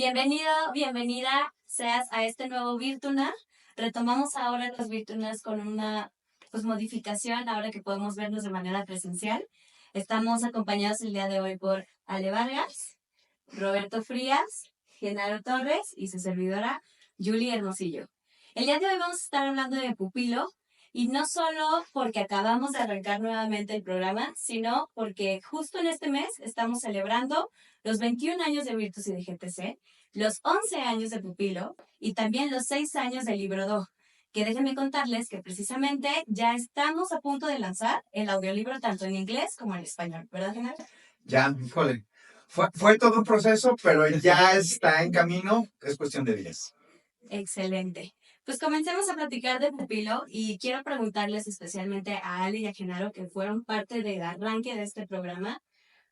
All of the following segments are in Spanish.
Bienvenido, bienvenida seas a este nuevo Virtuna. Retomamos ahora las Virtunas con una modificación, ahora que podemos vernos de manera presencial. Estamos acompañados el día de hoy por Ale Vargas, Roberto Frías, Genaro Torres y su servidora, Julie Hermosillo. El día de hoy vamos a estar hablando de Pupilo, y no solo porque acabamos de arrancar nuevamente el programa, sino porque justo en este mes estamos celebrando los 21 años de Virtus y de GTC, los 11 años de Pupilo y también los 6 años del Libro Do, que déjenme contarles que precisamente ya estamos a punto de lanzar el audiolibro tanto en inglés como en español, ¿verdad, Genaro? Ya, híjole. Fue todo un proceso, pero ya está en camino. Es cuestión de días. Excelente. Pues comencemos a platicar de Pupilo y quiero preguntarles especialmente a Ale y a Genaro, que fueron parte del arranque de este programa,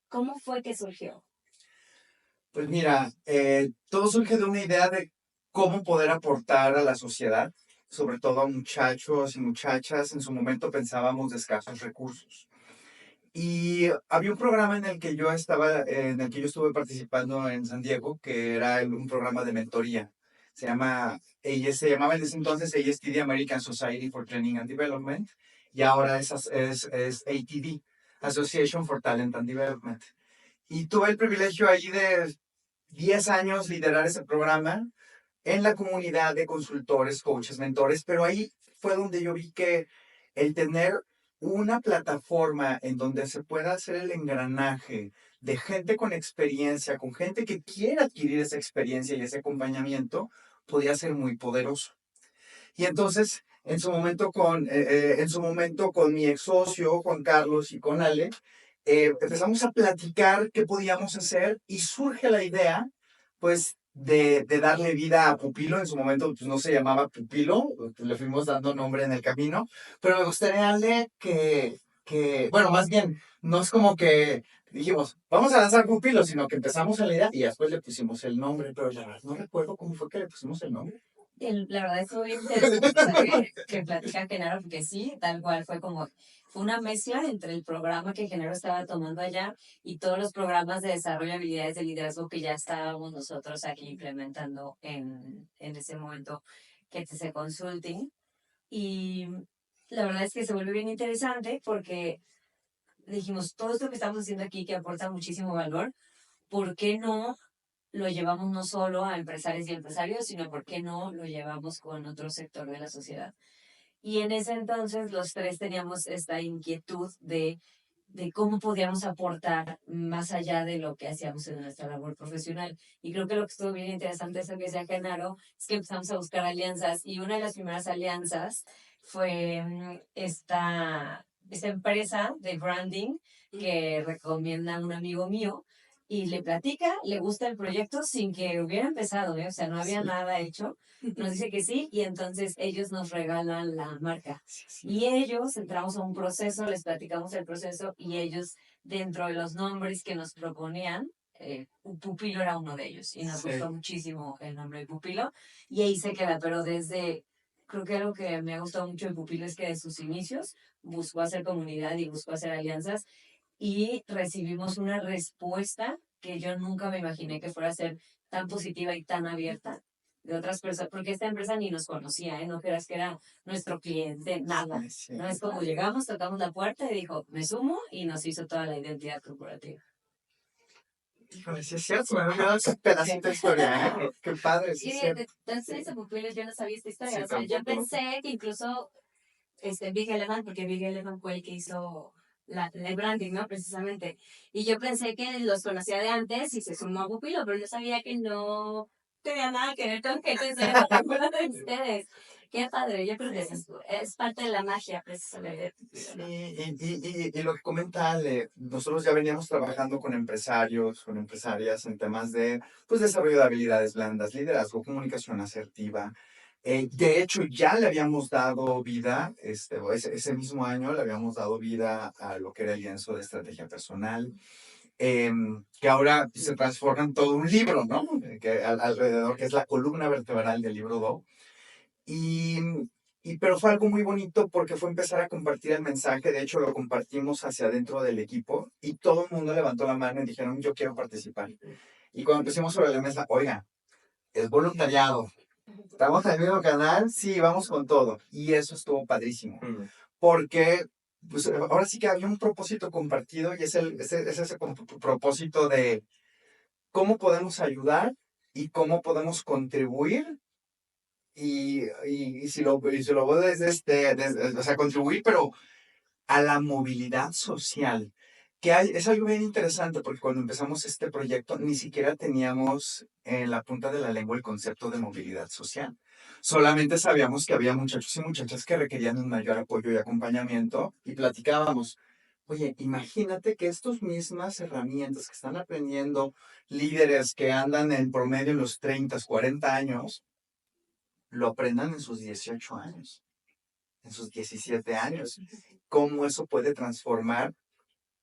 ¿cómo fue que surgió? Pues mira, todo surge de una idea de cómo poder aportar a la sociedad, sobre todo a muchachos y muchachas. En su momento pensábamos de escasos recursos. Y había un programa en el que yo estuve participando en San Diego, que era un programa de mentoría. Se llamaba en ese entonces ASTD, American Society for Training and Development, y ahora es ATD, Association for Talent and Development. Y tuve el privilegio ahí de 10 años liderar ese programa en la comunidad de consultores, coaches, mentores, pero ahí fue donde yo vi que el tener una plataforma en donde se pueda hacer el engranaje de gente con experiencia, con gente que quiera adquirir esa experiencia y ese acompañamiento, podía ser muy poderoso. Y entonces, en su momento con mi ex socio, Juan Carlos, y con Ale, empezamos a platicar qué podíamos hacer y surge la idea, pues, de darle vida a Pupilo. En su momento, pues, no se llamaba Pupilo, le fuimos dando nombre en el camino, pero me gustaría, Ale, bueno, más bien, no es como que dijimos, vamos a lanzar Pupilo, sino que empezamos en la idea y después le pusimos el nombre, pero la verdad no recuerdo cómo fue que le pusimos el nombre. La verdad es muy interesante que platica Genaro, porque sí, tal cual fue una mezcla entre el programa que Genaro estaba tomando allá y todos los programas de desarrollo de habilidades de liderazgo que ya estábamos nosotros aquí implementando en ese momento que TC Consulting. Y la verdad es que se vuelve bien interesante porque dijimos, todo esto que estamos haciendo aquí que aporta muchísimo valor, ¿por qué no lo llevamos no solo a empresarios y empresarios, sino por qué no lo llevamos con otro sector de la sociedad? Y en ese entonces los tres teníamos esta inquietud de cómo podíamos aportar más allá de lo que hacíamos en nuestra labor profesional. Y creo que lo que estuvo bien interesante, eso que decía Genaro, es que empezamos a buscar alianzas, y una de las primeras alianzas fue esta empresa de branding que recomienda un amigo mío, y le platica, le gusta el proyecto sin que hubiera empezado, ¿eh? O sea, no había nada hecho. Nos dice que sí, y entonces ellos nos regalan la marca. Y ellos entramos a un proceso, les platicamos el proceso, y ellos, dentro de los nombres que nos proponían, Pupilo era uno de ellos, y nos gustó muchísimo el nombre de Pupilo, y ahí se queda. Pero creo que algo que me ha gustado mucho de Pupilo es que de sus inicios buscó hacer comunidad y buscó hacer alianzas, y recibimos una respuesta que yo nunca me imaginé que fuera a ser tan positiva y tan abierta de otras personas, porque esta empresa ni nos conocía, ¿eh? No creas que era nuestro cliente, nada. No es como llegamos, tocamos la puerta y dijo, me sumo, y nos hizo toda la identidad corporativa. Híjole, sí es cierto, me había dado ese pedacito de historia, ¿eh? Qué padre, sí es cierto. Entonces, yo no sabía esta historia. Sí, O sea, yo tampoco. pensé que incluso Big Elephant, porque Big Elephant fue el que hizo el branding, ¿no? Precisamente. Y yo pensé que los conocía de antes y se sumó a Pupilo, pero yo sabía que no tenía nada que ver con que era ninguno de ustedes. Qué padre, yo creo que es parte de la magia, precisamente. Sí, y lo que comenta Ale, nosotros ya veníamos trabajando con empresarios, con empresarias en temas de, pues, desarrollo de habilidades blandas, liderazgo, comunicación asertiva. De hecho, ya le habíamos dado vida, ese mismo año le habíamos dado vida a lo que era el lienzo de estrategia personal, que ahora se transforma en todo un libro, ¿no? Alrededor, que es la columna vertebral del libro Do. Pero fue algo muy bonito porque fue empezar a compartir el mensaje. De hecho, lo compartimos hacia adentro del equipo y todo el mundo levantó la mano y dijeron, yo quiero participar. Y cuando pusimos sobre la mesa, oiga, es voluntariado. ¿Estamos en el mismo canal? Sí, vamos con todo. Y eso estuvo padrísimo. Porque pues, ahora sí que había un propósito compartido y es ese propósito de cómo podemos ayudar y cómo podemos contribuir y si lo veo o sea, contribuir, pero a la movilidad social, es algo bien interesante porque cuando empezamos este proyecto ni siquiera teníamos en la punta de la lengua el concepto de movilidad social. Solamente sabíamos que había muchachos y muchachas que requerían un mayor apoyo y acompañamiento y platicábamos. Oye, imagínate que estas mismas herramientas que están aprendiendo líderes que andan en promedio en los 30, 40 años, lo aprendan en sus 18 años, en sus 17 años. Cómo eso puede transformar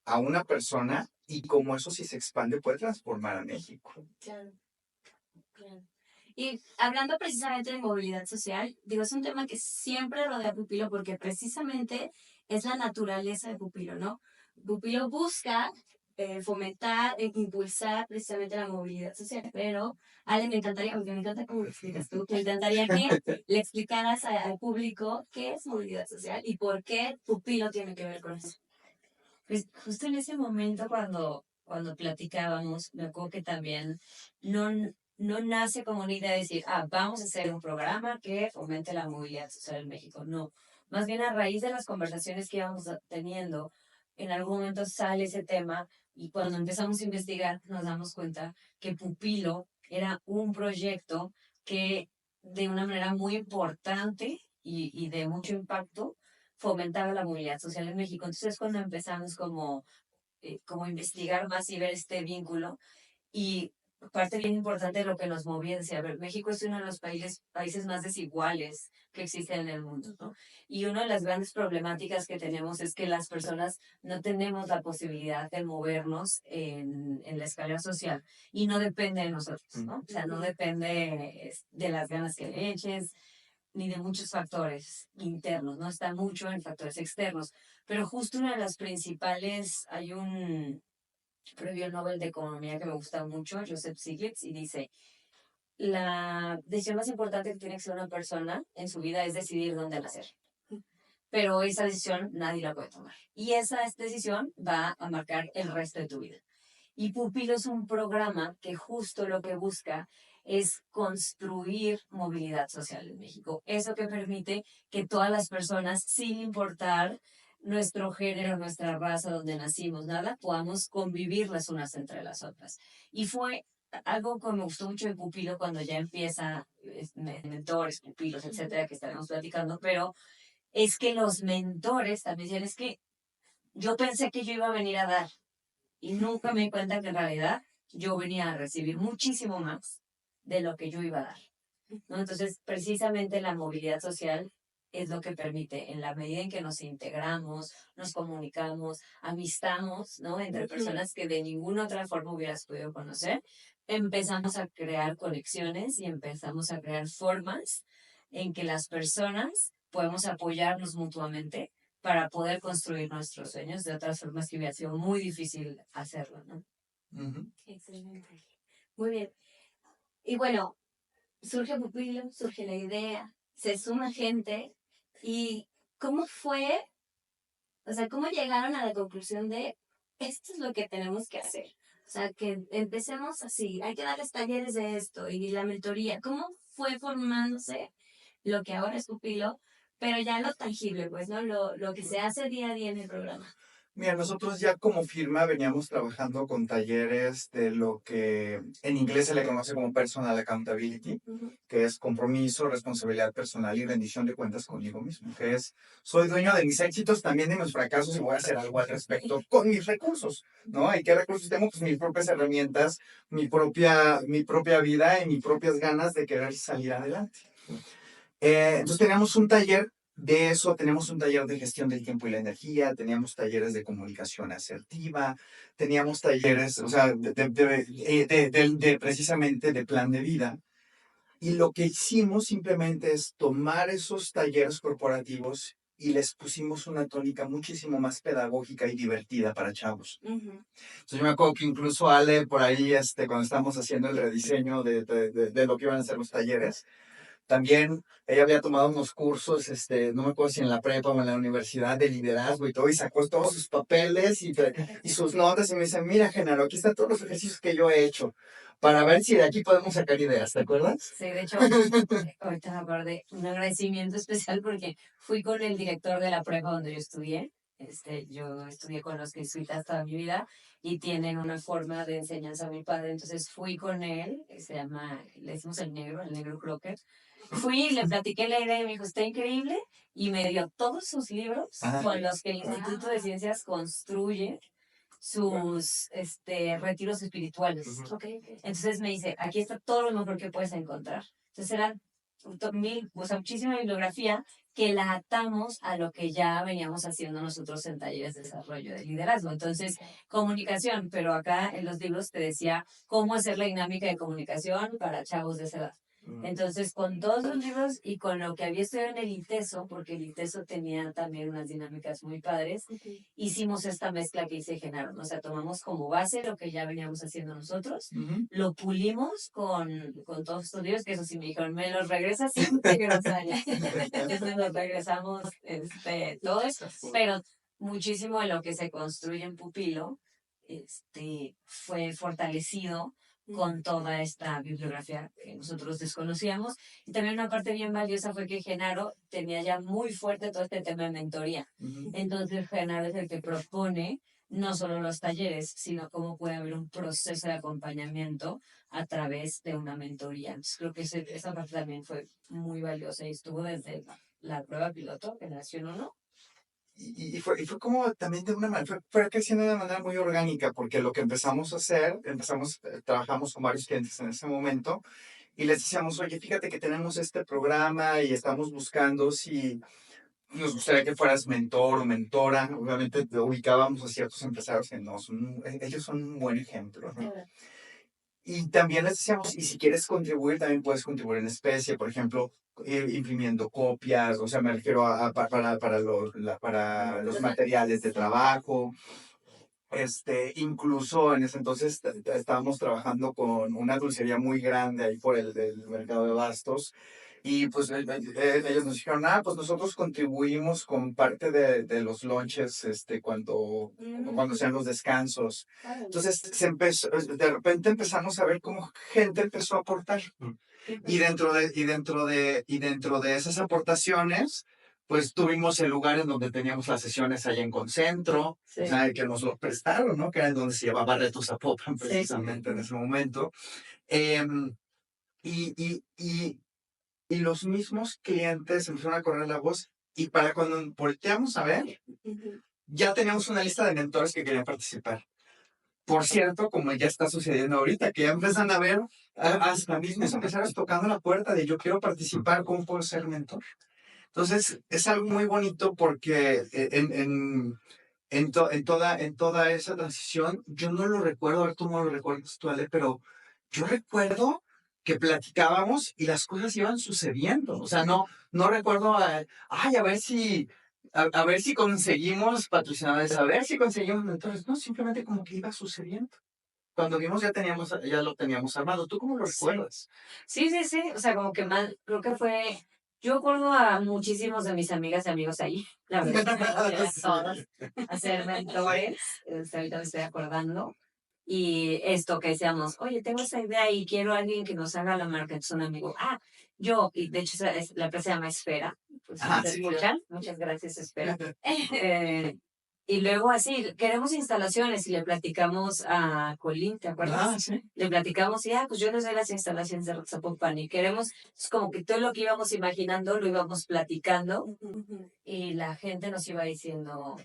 a una persona y cómo eso si se expande puede transformar a México. Claro, claro. Y hablando precisamente de movilidad social, digo, es un tema que siempre rodea a Pupilo porque precisamente es la naturaleza de Pupilo, ¿no? Pupilo busca fomentar e impulsar precisamente la movilidad social, pero Ale, me encantaría, porque me encanta cómo lo explicas tú, me encantaría que le explicaras al público qué es movilidad social y por qué Pupilo tiene que ver con eso. Pues justo en ese momento cuando platicábamos, me acuerdo que también no, no nace como una idea de decir, vamos a hacer un programa que fomente la movilidad social en México. No, más bien a raíz de las conversaciones que íbamos teniendo, en algún momento sale ese tema y cuando empezamos a investigar nos damos cuenta que Pupilo era un proyecto que de una manera muy importante y de mucho impacto fomentaba la movilidad social en México. Entonces, cuando empezamos como investigar más y ver este vínculo, y parte bien importante de lo que nos movía, decía, a ver, México es uno de los países más desiguales que existen en el mundo, ¿no? Y una de las grandes problemáticas que tenemos es que las personas no tenemos la posibilidad de movernos en la escalera social y no depende de nosotros, ¿no? O sea, no depende de las ganas que le eches, ni de muchos factores internos, ¿no? Está mucho en factores externos. Pero justo una de las principales, hay un premio Nobel de Economía que me gusta mucho, Joseph Stiglitz, y dice, la decisión más importante que tiene que hacer una persona en su vida es decidir dónde nacer. Pero esa decisión nadie la puede tomar. Y esa decisión va a marcar el resto de tu vida. Y Pupilo es un programa que justo lo que busca es construir movilidad social en México. Eso que permite que todas las personas, sin importar nuestro género, nuestra raza, donde nacimos, nada, podamos convivir las unas entre las otras. Y fue algo que me gustó mucho de Pupilo cuando ya empieza mentores, pupilos, etcétera, que estaremos platicando, pero es que los mentores también dicen, es que yo pensé que yo iba a venir a dar y nunca me di cuenta que en realidad yo venía a recibir muchísimo más de lo que yo iba a dar, ¿no? Entonces, precisamente la movilidad social es lo que permite, en la medida en que nos integramos, nos comunicamos, amistamos, ¿no? Entre personas que de ninguna otra forma hubieras podido conocer, empezamos a crear conexiones y empezamos a crear formas en que las personas podemos apoyarnos mutuamente para poder construir nuestros sueños de otras formas que hubiera sido muy difícil hacerlo, ¿no? Excelente. Muy bien. Y bueno, surge Pupilo, surge la idea, se suma gente. ¿Y cómo fue? O sea, ¿cómo llegaron a la conclusión de esto es lo que tenemos que hacer? O sea, que empecemos así, hay que darles talleres de esto y la mentoría. ¿Cómo fue formándose lo que ahora es Pupilo, pero ya lo tangible, pues, ¿no? Lo que se hace día a día en el programa. Mira, nosotros ya como firma veníamos trabajando con talleres de lo que en inglés se le conoce como personal accountability, que es compromiso, responsabilidad personal y rendición de cuentas conmigo mismo, que es, soy dueño de mis éxitos, también de mis fracasos y voy a hacer algo al respecto con mis recursos, ¿no? ¿Y qué recursos tengo? Pues mis propias herramientas, mi propia vida y mis propias ganas de querer salir adelante. Entonces teníamos un taller de eso, tenemos un taller de gestión del tiempo y la energía, teníamos talleres de comunicación asertiva, teníamos talleres, o sea, precisamente de plan de vida. Y lo que hicimos simplemente es tomar esos talleres corporativos y les pusimos una tónica muchísimo más pedagógica y divertida para chavos. Entonces yo me acuerdo que incluso Ale, por ahí, cuando estábamos haciendo el rediseño de lo que iban a ser los talleres, también ella había tomado unos cursos, no me acuerdo si en la prepa o en la universidad de liderazgo y todo, y sacó todos sus papeles y sus notas y me dice, mira, Genaro, aquí están todos los ejercicios que yo he hecho para ver si de aquí podemos sacar ideas, ¿te acuerdas? Sí, de hecho, ahorita me acordé, un agradecimiento especial porque fui con el director de la prepa donde yo estudié. Yo estudié con los jesuitas toda mi vida y tienen una forma de enseñanza muy padre. Entonces fui con él, se llama, le decimos el negro Crocker. Fui, le platiqué la idea y me dijo, está increíble. Y me dio todos sus libros con los que el Instituto de Ciencias construye sus retiros espirituales. Entonces me dice, aquí está todo lo mejor que puedes encontrar. Entonces eran muchísima bibliografía que la atamos a lo que ya veníamos haciendo nosotros en talleres de desarrollo de liderazgo. Entonces, comunicación, pero acá en los libros te decía cómo hacer la dinámica de comunicación para chavos de esa edad. Entonces, con todos los libros y con lo que había estudiado en el ITESO, porque el ITESO tenía también unas dinámicas muy padres, hicimos esta mezcla que hice Genaro. O sea, tomamos como base lo que ya veníamos haciendo nosotros, lo pulimos con todos estos libros, que eso sí me dijeron, me los regresas sin grosaña. Entonces los regresamos todo eso, pero muchísimo de lo que se construye en Pupilo fue fortalecido con toda esta bibliografía que nosotros desconocíamos. Y también una parte bien valiosa fue que Genaro tenía ya muy fuerte todo este tema de mentoría. Entonces Genaro es el que propone no solo los talleres, sino cómo puede haber un proceso de acompañamiento a través de una mentoría. Entonces creo que esa parte también fue muy valiosa y estuvo desde la prueba piloto, generación 1. Y fue como también de una manera, fue creciendo de una manera muy orgánica, porque lo que empezamos a hacer, trabajamos con varios clientes en ese momento, y les decíamos, oye, fíjate que tenemos este programa y estamos buscando si nos gustaría que fueras mentor o mentora. Obviamente te ubicábamos a ciertos empresarios que no, ellos son un buen ejemplo, ¿no? Y también les decíamos, y si quieres contribuir, también puedes contribuir en especie, por ejemplo, imprimiendo copias, o sea, me refiero para los materiales de trabajo. Incluso en ese entonces estábamos trabajando con una dulcería muy grande ahí por el del mercado de Bastos. Y pues ellos nos dijeron, pues nosotros contribuimos con parte de los lunches cuando sean los descansos. Entonces de repente empezamos a ver cómo gente empezó a aportar. Y dentro de esas aportaciones, pues tuvimos el lugar en donde teníamos las sesiones allá en Concentro, o sea, que nos lo prestaron, ¿no? Que era en donde se llevaba Retos Zapopan precisamente en ese momento. Y, y, y, y los mismos clientes empezaron a correr la voz y para cuando volteamos a ver, ya teníamos una lista de mentores que querían participar. Por cierto, como ya está sucediendo ahorita, que ya empiezan a ver hasta mismos empresarios tocando la puerta de yo quiero participar, ¿cómo puedo ser mentor? Entonces, es algo muy bonito porque en toda esa transición, yo no lo recuerdo, a ver tú no lo recuerdas tú, Ale, pero yo recuerdo que platicábamos y las cosas iban sucediendo. O sea, no recuerdo, a ver si conseguimos patrocinadores, a ver si conseguimos mentores. No, simplemente como que iba sucediendo. Cuando vimos ya lo teníamos armado. ¿Tú cómo lo recuerdas? Sí. O sea, como que más, creo que fue. Yo acuerdo a muchísimos de mis amigas y amigos ahí, la verdad, todos, a ser mentores. Ahorita me estoy acordando. Y esto que decíamos, oye, tengo esta idea y quiero a alguien que nos haga la marca. Entonces un amigo, y de hecho la empresa se llama Esfera. Pues si te escuchan, muchas gracias, Esfera. Y luego así, queremos instalaciones y le platicamos a Colín, ¿te acuerdas? Sí. Le platicamos y, pues yo les doy las instalaciones de Zapopan y queremos, es como que todo lo que íbamos imaginando lo íbamos platicando y la gente nos iba diciendo,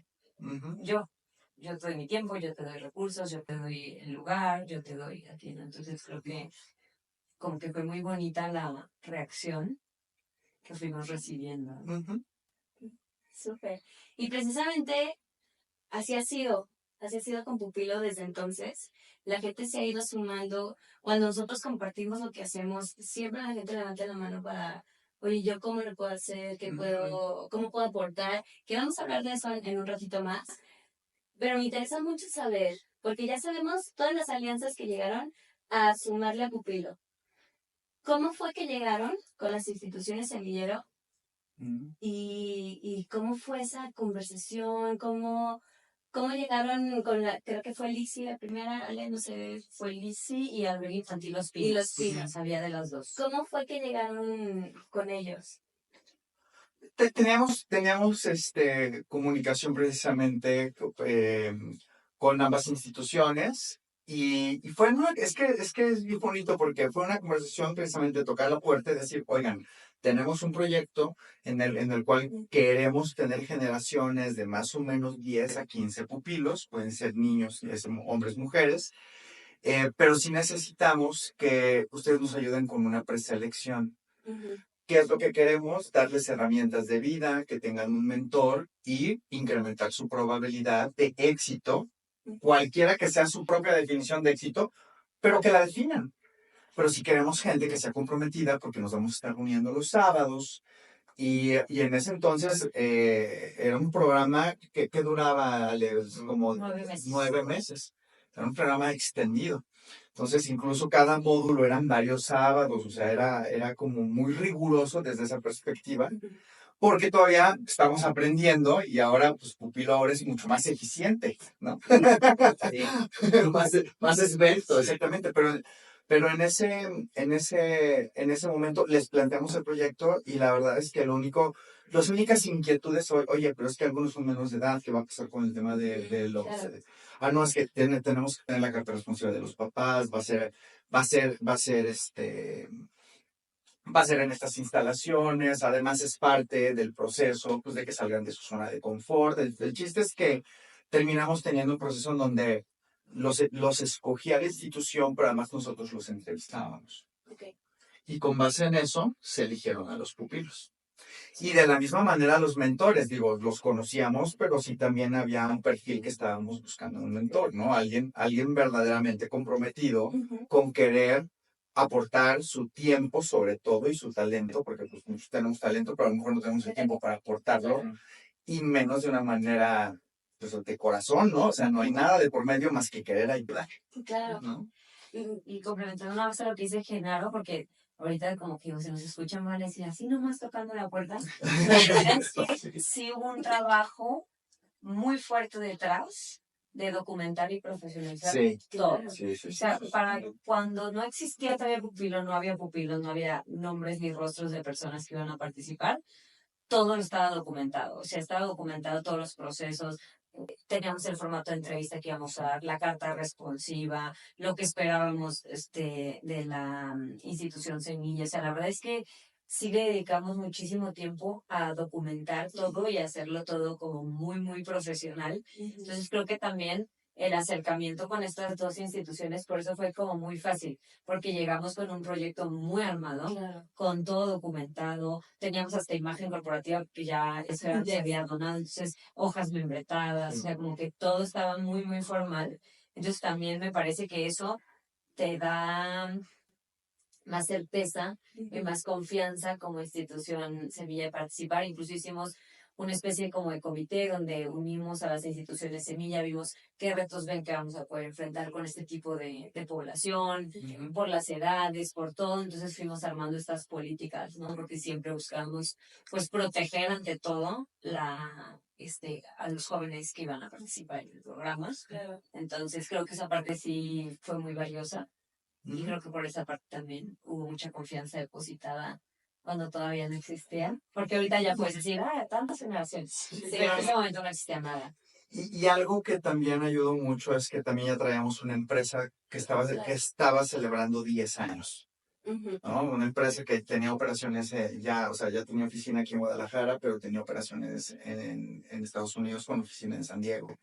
yo te doy mi tiempo, yo te doy recursos, yo te doy el lugar, yo te doy a ti, ¿no? Entonces creo que como que fue muy bonita la reacción que fuimos recibiendo. Súper. Y precisamente así ha sido con Pupilo desde entonces. La gente se ha ido sumando. Cuando nosotros compartimos lo que hacemos, siempre la gente levanta la mano oye, ¿yo cómo lo puedo hacer? ¿Cómo puedo aportar? Que vamos a hablar de eso en un ratito más. Pero me interesa mucho saber, porque ya sabemos todas las alianzas que llegaron a sumarle a Pupilo. ¿Cómo fue que llegaron con las instituciones semillero y cómo fue esa conversación? ¿Cómo llegaron con creo que fue Lizzy la primera, Ale, no sé, Fue Lizzy y Albergue Infantil Los y Pinos. los Pinos? Sabía de las dos. ¿Cómo fue que llegaron con ellos? Teníamos comunicación precisamente con ambas instituciones y fue es bien bonito porque fue una conversación precisamente de tocar la puerta y decir, oigan, tenemos un proyecto en el cual queremos tener generaciones de más o menos 10 a 15 pupilos, pueden ser niños, hombres, mujeres, pero sí necesitamos que ustedes nos ayuden con una preselección. ¿Qué es lo que queremos? Darles herramientas de vida, que tengan un mentor y incrementar su probabilidad de éxito, cualquiera que sea su propia definición de éxito, pero que la definan. Pero si queremos gente que sea comprometida, porque nos vamos a estar reuniendo los sábados, y en ese entonces era un programa que duraba como 9 meses. 9 meses. Era un programa extendido. Entonces, incluso cada módulo eran varios sábados, o sea, era como muy riguroso desde esa perspectiva, porque todavía estamos aprendiendo y ahora, pues, Pupilo ahora es mucho más eficiente, ¿no? Sí. más esbelto, exactamente, pero en ese momento les planteamos el proyecto y la verdad es que las únicas inquietudes, oye, pero es que algunos son menos de edad, ¿qué va a pasar con el tema de los... Claro. No, es que tenemos que tener la carta responsable de los papás, va a ser en estas instalaciones, además es parte del proceso, pues de que salgan de su zona de confort. El chiste es que terminamos teniendo un proceso en donde los escogía la institución, pero además nosotros los entrevistábamos. Okay. Y con base en eso se eligieron a los pupilos. Y de la misma manera los mentores, digo, los conocíamos, pero sí también había un perfil que estábamos buscando un mentor, ¿no? Alguien verdaderamente comprometido con querer aportar su tiempo sobre todo y su talento, porque pues nosotros tenemos talento, pero a lo mejor no tenemos el tiempo para aportarlo, y menos de una manera pues, de corazón, ¿no? O sea, no hay nada de por medio más que querer ayudar. Claro. ¿No? Y complementando una vez a lo que dice Genaro, porque ahorita como que se nos escuchan mal decir así nomás tocando la puerta. La verdad es que sí hubo un trabajo muy fuerte detrás de documentar y profesionalizar todo. Sí. O sea, para cuando no existía todavía pupilo, no había pupilos, no había nombres ni rostros de personas que iban a participar, todo estaba documentado. O sea, estaba documentado todos los procesos. Teníamos el formato de entrevista que íbamos a dar, la carta responsiva, lo que esperábamos de la institución Semilla. O sea, la verdad es que sí le dedicamos muchísimo tiempo a documentar todo y hacerlo todo como muy, muy profesional. Entonces creo que también el acercamiento con estas dos instituciones, por eso fue como muy fácil, porque llegamos con un proyecto muy armado, con todo documentado, teníamos hasta imagen corporativa que ya eso se había donado, entonces hojas membretadas, o sea, como que todo estaba muy, muy formal. Entonces también me parece que eso te da más certeza y más confianza como institución Semilla de participar. Incluso hicimos una especie como de comité donde unimos a las instituciones Semilla, vimos qué retos ven que vamos a poder enfrentar con este tipo de población, por las edades, por todo. Entonces fuimos armando estas políticas, ¿no? Porque siempre buscamos, pues, proteger ante todo a los jóvenes que iban a participar en el programa. Claro. Entonces creo que esa parte sí fue muy valiosa. Y creo que por esa parte también hubo mucha confianza depositada cuando todavía no existía. Porque ahorita ya puedes decir, tantas generaciones. Sí, Pero en ese momento no existía nada. Y algo que también ayudó mucho es que también ya traíamos una empresa que estaba celebrando 10 años. ¿No? Una empresa que tenía operaciones o sea, ya tenía oficina aquí en Guadalajara, pero tenía operaciones en Estados Unidos con oficina en San Diego.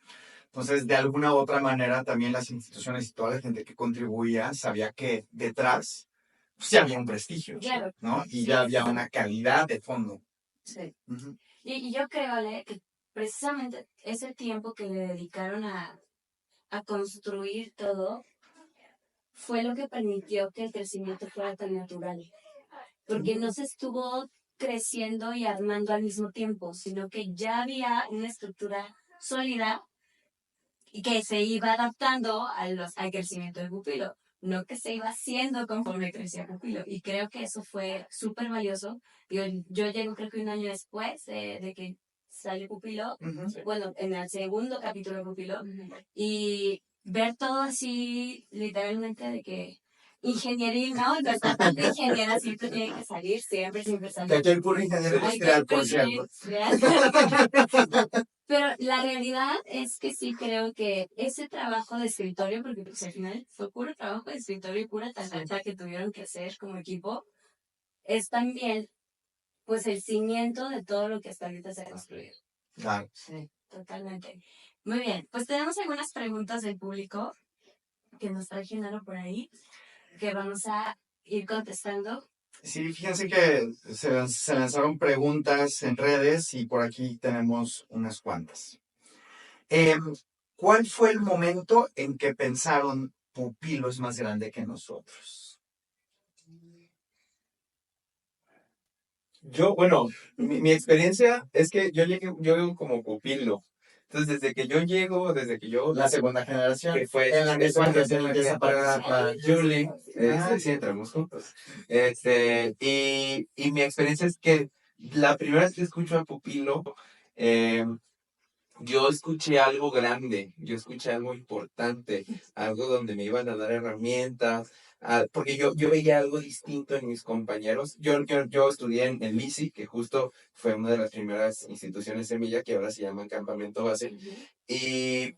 Entonces, de alguna u otra manera, también las instituciones y toda la gente que contribuía sabía que detrás pues, ya había un prestigio, Claro. ¿no? Y ya había una calidad de fondo. Sí. Y yo creo, Ale, que precisamente ese tiempo que le dedicaron a construir todo fue lo que permitió que el crecimiento fuera tan natural. Porque no se estuvo creciendo y armando al mismo tiempo, sino que ya había una estructura sólida y que se iba adaptando al crecimiento del pupilo, no que se iba haciendo conforme crecía el pupilo. Y creo que eso fue súper valioso. Yo llego creo que un año después de que salió pupilo, bueno, en el segundo capítulo de pupilo, y ver todo así, literalmente, de que ingeniería, ¿no? Nuestra parte de ingeniera siempre tiene que salir, siempre Que sale. aquí hay puro ingeniero Hay que industrial, por cierto. Pero la realidad es que sí creo que ese trabajo de escritorio, porque pues al final fue puro trabajo de escritorio y pura tarea que tuvieron que hacer como equipo, es también pues el cimiento de todo lo que hasta ahorita se ha construido. Claro. Sí, totalmente. Muy bien, pues tenemos algunas preguntas del público que nos trae Genaro por ahí, que vamos a ir contestando. Sí, fíjense que se lanzaron preguntas en redes y por aquí tenemos unas cuantas. ¿Cuál fue el momento en que pensaron Pupilo es más grande que nosotros? Bueno, mi experiencia es que yo llego como pupilo. Entonces, desde que yo, La segunda generación. que fue En la misma que se en la empieza que para Julie, Ajá. sí, entramos juntos. Y mi experiencia es que la primera vez que escucho a Pupilo, eh, yo escuché algo grande, yo escuché algo importante, algo donde me iban a dar herramientas, porque yo veía algo distinto en mis compañeros. Yo estudié en LISI, que justo fue una de las primeras instituciones semilla que ahora se llaman Campamento Base, y,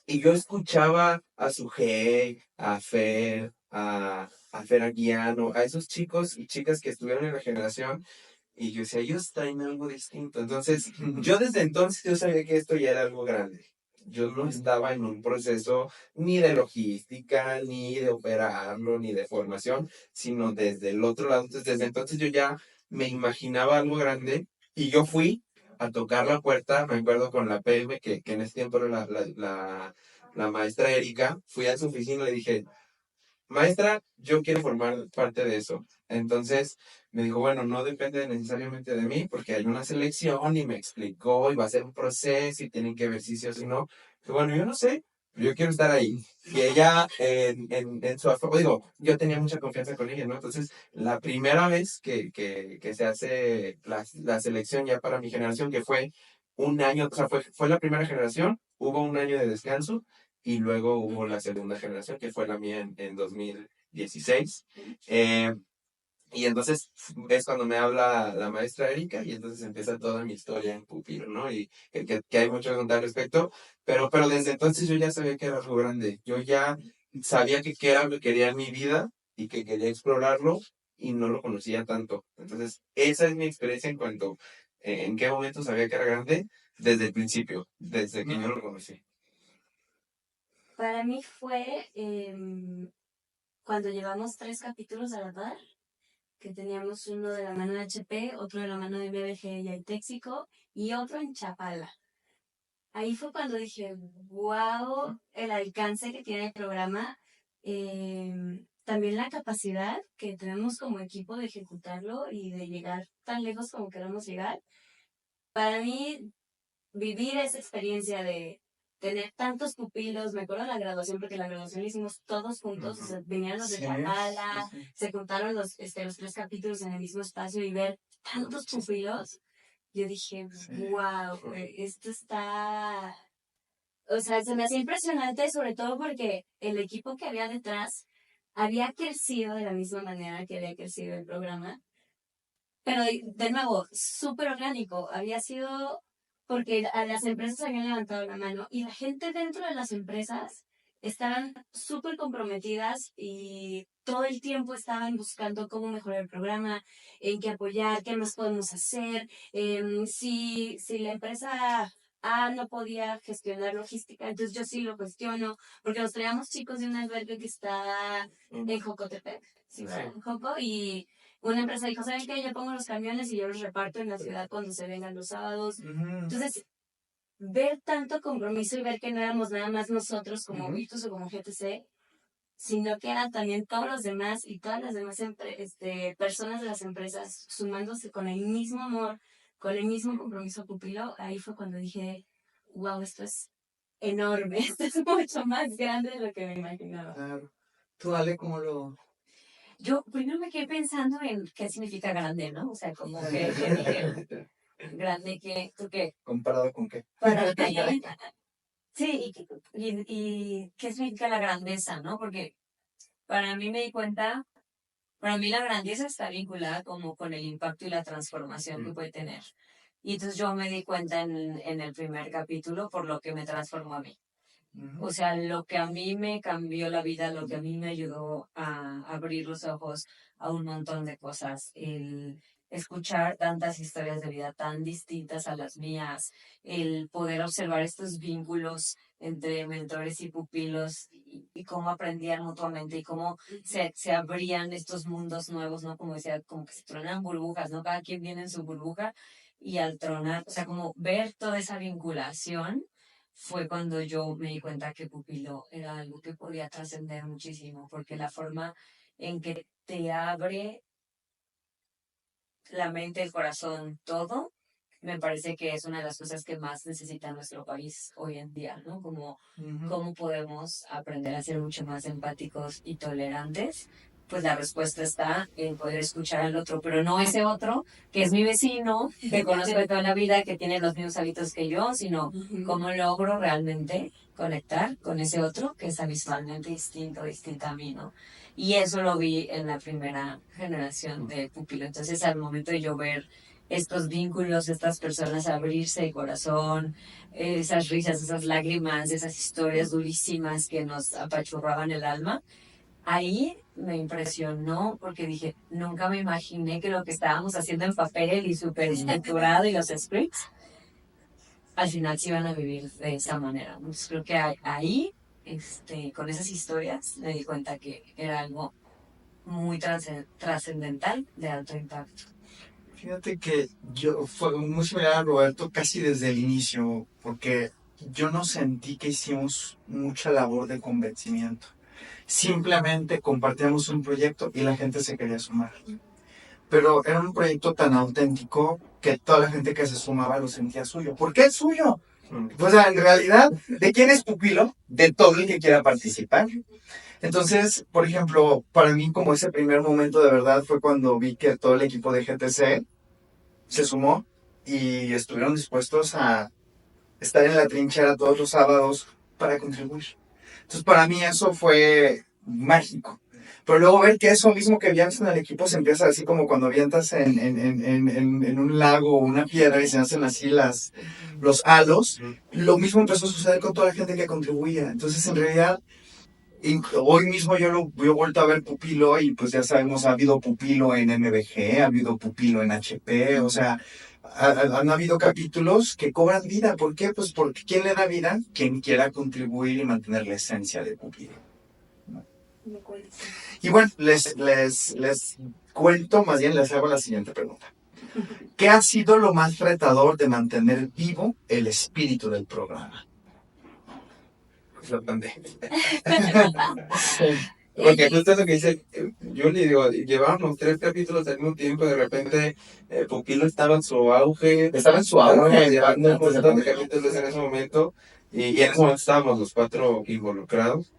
y yo escuchaba a Sujei, a Fer, a Fer Aguiano, a esos chicos y chicas que estuvieron en la generación, y yo decía, ellos traen algo distinto. Entonces, yo desde entonces yo sabía que esto ya era algo grande. Yo no estaba en un proceso ni de logística, ni de operarlo, ni de formación, sino desde el otro lado. Entonces, desde entonces yo ya me imaginaba algo grande y yo fui a tocar la puerta, me acuerdo con la PM, que en ese tiempo era la maestra Erika, fui a su oficina y le dije, maestra, yo quiero formar parte de eso. Entonces me dijo, bueno, no depende necesariamente de mí porque hay una selección y me explicó y va a ser un proceso y tienen que ver si sí o si no. Y bueno, yo no sé, pero yo quiero estar ahí. Y ella en su afán, digo, yo tenía mucha confianza con ella, ¿no? Entonces, la primera vez que se hace la selección ya para mi generación, que fue un año, o sea, fue la primera generación, hubo un año de descanso y luego hubo la segunda generación, que fue la mía en 2016. Eh, y entonces es cuando me habla la maestra Erika y entonces empieza toda mi historia en Pupilo, ¿no? Y que hay mucho que contar al respecto, pero desde entonces yo ya sabía que era algo grande. Yo ya sabía que era lo que quería en mi vida y que quería explorarlo y no lo conocía tanto. Entonces, esa es mi experiencia en cuanto en qué momento sabía que era grande desde el principio, desde que yo lo conocí. Para mí fue cuando llevamos 3 capítulos a la par, que teníamos uno de la mano de HP, otro de la mano de BBG y Aitéxico, y otro en Chapala. Ahí fue cuando dije, wow, el alcance que tiene el programa, también la capacidad que tenemos como equipo de ejecutarlo y de llegar tan lejos como queramos llegar. Para mí, vivir esa experiencia de tener tantos pupilos, me acuerdo de la graduación, porque la graduación la hicimos todos juntos, o sea, venían los de Sí, Chapala, sí, sí. se juntaron los 3 capítulos en el mismo espacio y ver tantos pupilos, yo dije, Sí. wow, esto está, o sea, se me hacía impresionante, sobre todo porque el equipo que había detrás había crecido de la misma manera que había crecido el programa, pero de nuevo, súper orgánico. Había sido porque a las empresas habían levantado la mano y la gente dentro de las empresas estaban súper comprometidas y todo el tiempo estaban buscando cómo mejorar el programa, en qué apoyar, qué más podemos hacer. Si la empresa A no podía gestionar logística, entonces yo sí lo gestiono, porque nos traíamos chicos de un albergue que está en Jocotepec, sí, ¿verdad? En Joco, y una empresa dijo, ¿saben qué? Yo pongo los camiones y yo los reparto en la ciudad cuando se vengan los sábados. Entonces, ver tanto compromiso y ver que no éramos nada más nosotros como Virtus o como GTC, sino que eran también todos los demás y todas las demás personas de las empresas sumándose con el mismo amor, con el mismo compromiso pupilo. Ahí fue cuando dije, wow, esto es enorme, esto es mucho más grande de lo que me imaginaba. Claro. Tú, Ale, ¿cómo lo...? Yo primero me quedé pensando en qué significa grande, ¿no? O sea, como que dije, grande que, porque ¿Comparado con qué? para mí, sí, y qué significa la grandeza, ¿no? Porque para mí me di cuenta, para mí la grandeza está vinculada como con el impacto y la transformación que puede tener. Y entonces yo me di cuenta en el primer capítulo por lo que me transformó a mí. O sea, lo que a mí me cambió la vida, lo que a mí me ayudó a abrir los ojos a un montón de cosas, el escuchar tantas historias de vida tan distintas a las mías, el poder observar estos vínculos entre mentores y pupilos y cómo aprendían mutuamente y cómo se abrían estos mundos nuevos, ¿no? Como decía, como que se tronan burbujas, ¿no? Cada quien viene en su burbuja y al tronar, o sea, como ver toda esa vinculación fue cuando yo me di cuenta que Pupilo era algo que podía trascender muchísimo, porque la forma en que te abre la mente, el corazón, todo, me parece que es una de las cosas que más necesita nuestro país hoy en día, ¿no? Como cómo podemos aprender a ser mucho más empáticos y tolerantes. Pues la respuesta está en poder escuchar al otro, pero no ese otro que es mi vecino, que conozco de toda la vida, que tiene los mismos hábitos que yo, sino cómo logro realmente conectar con ese otro que es abismalmente distinta a mí, ¿no? Y eso lo vi en la primera generación de Pupilo. Entonces, al momento de yo ver estos vínculos, estas personas abrirse de corazón, esas risas, esas lágrimas, esas historias durísimas que nos apachurraban el alma, ahí me impresionó porque dije, nunca me imaginé que lo que estábamos haciendo en papel y súper estructurado y los scripts, al final se iban a vivir de esa manera. Entonces creo que ahí, con esas historias, me di cuenta que era algo muy trascendental de alto impacto. Fíjate que yo fue muy similar a Roberto casi desde el inicio, porque yo no sentí que hicimos mucha labor de convencimiento. Simplemente compartíamos un proyecto y la gente se quería sumar. Pero era un proyecto tan auténtico que toda la gente que se sumaba lo sentía suyo. ¿Por qué es suyo? Pues en realidad, ¿de quién es pupilo? De todo el que quiera participar. Entonces, por ejemplo, para mí como ese primer momento de verdad fue cuando vi que todo el equipo de GTC se sumó y estuvieron dispuestos a estar en la trinchera todos los sábados para contribuir. Entonces, para mí eso fue mágico. Pero luego ver que eso mismo que avientas en el equipo se empieza así como cuando avientas en un lago o una piedra y se hacen así los halos. Lo mismo empezó a suceder con toda la gente que contribuía. Entonces, en realidad, hoy mismo yo he vuelto a ver Pupilo y pues ya sabemos, ha habido Pupilo en MBG, ha habido Pupilo en HP, o sea, han habido capítulos que cobran vida. ¿Por qué? Pues porque ¿quién le da vida? Quien quiera contribuir y mantener la esencia de Pupilo. Y bueno, les cuento, más bien les hago la siguiente pregunta. ¿Qué ha sido lo más retador de mantener vivo el espíritu del programa? Pues la pandemia. Porque justo lo que dice Julie, digo, llevábamos 3 capítulos al mismo tiempo, de repente Pupilo estaba en su auge. Estaba en su auge. Llevando un montón de capítulos en ese momento, y en ese momento estábamos los 4 involucrados,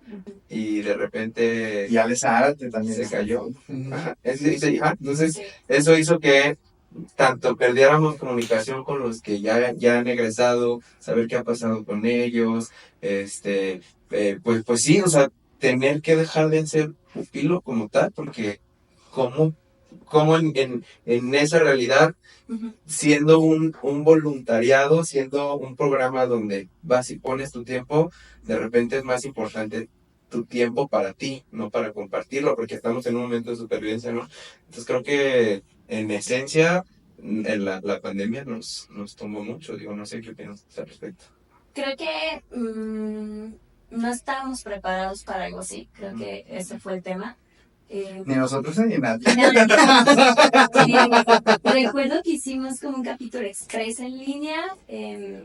y de repente Y Alex Zárate también se cayó. Ujú. Ajá. Entonces, eso hizo que tanto perdiéramos comunicación con los que ya han egresado, saber qué ha pasado con ellos, pues sí, o sea, tener que dejar de ser pupilo como tal, porque como en esa realidad, siendo un voluntariado, siendo un programa donde vas y pones tu tiempo, de repente es más importante tu tiempo para ti, no para compartirlo, porque estamos en un momento de supervivencia, ¿no? Entonces creo que en esencia la pandemia nos tomó mucho, digo, no sé qué piensas al respecto. Creo que no estábamos preparados para algo así, creo que ese fue el tema. Ni nosotros ni nadie. Sí, recuerdo que hicimos como un capítulo express en línea.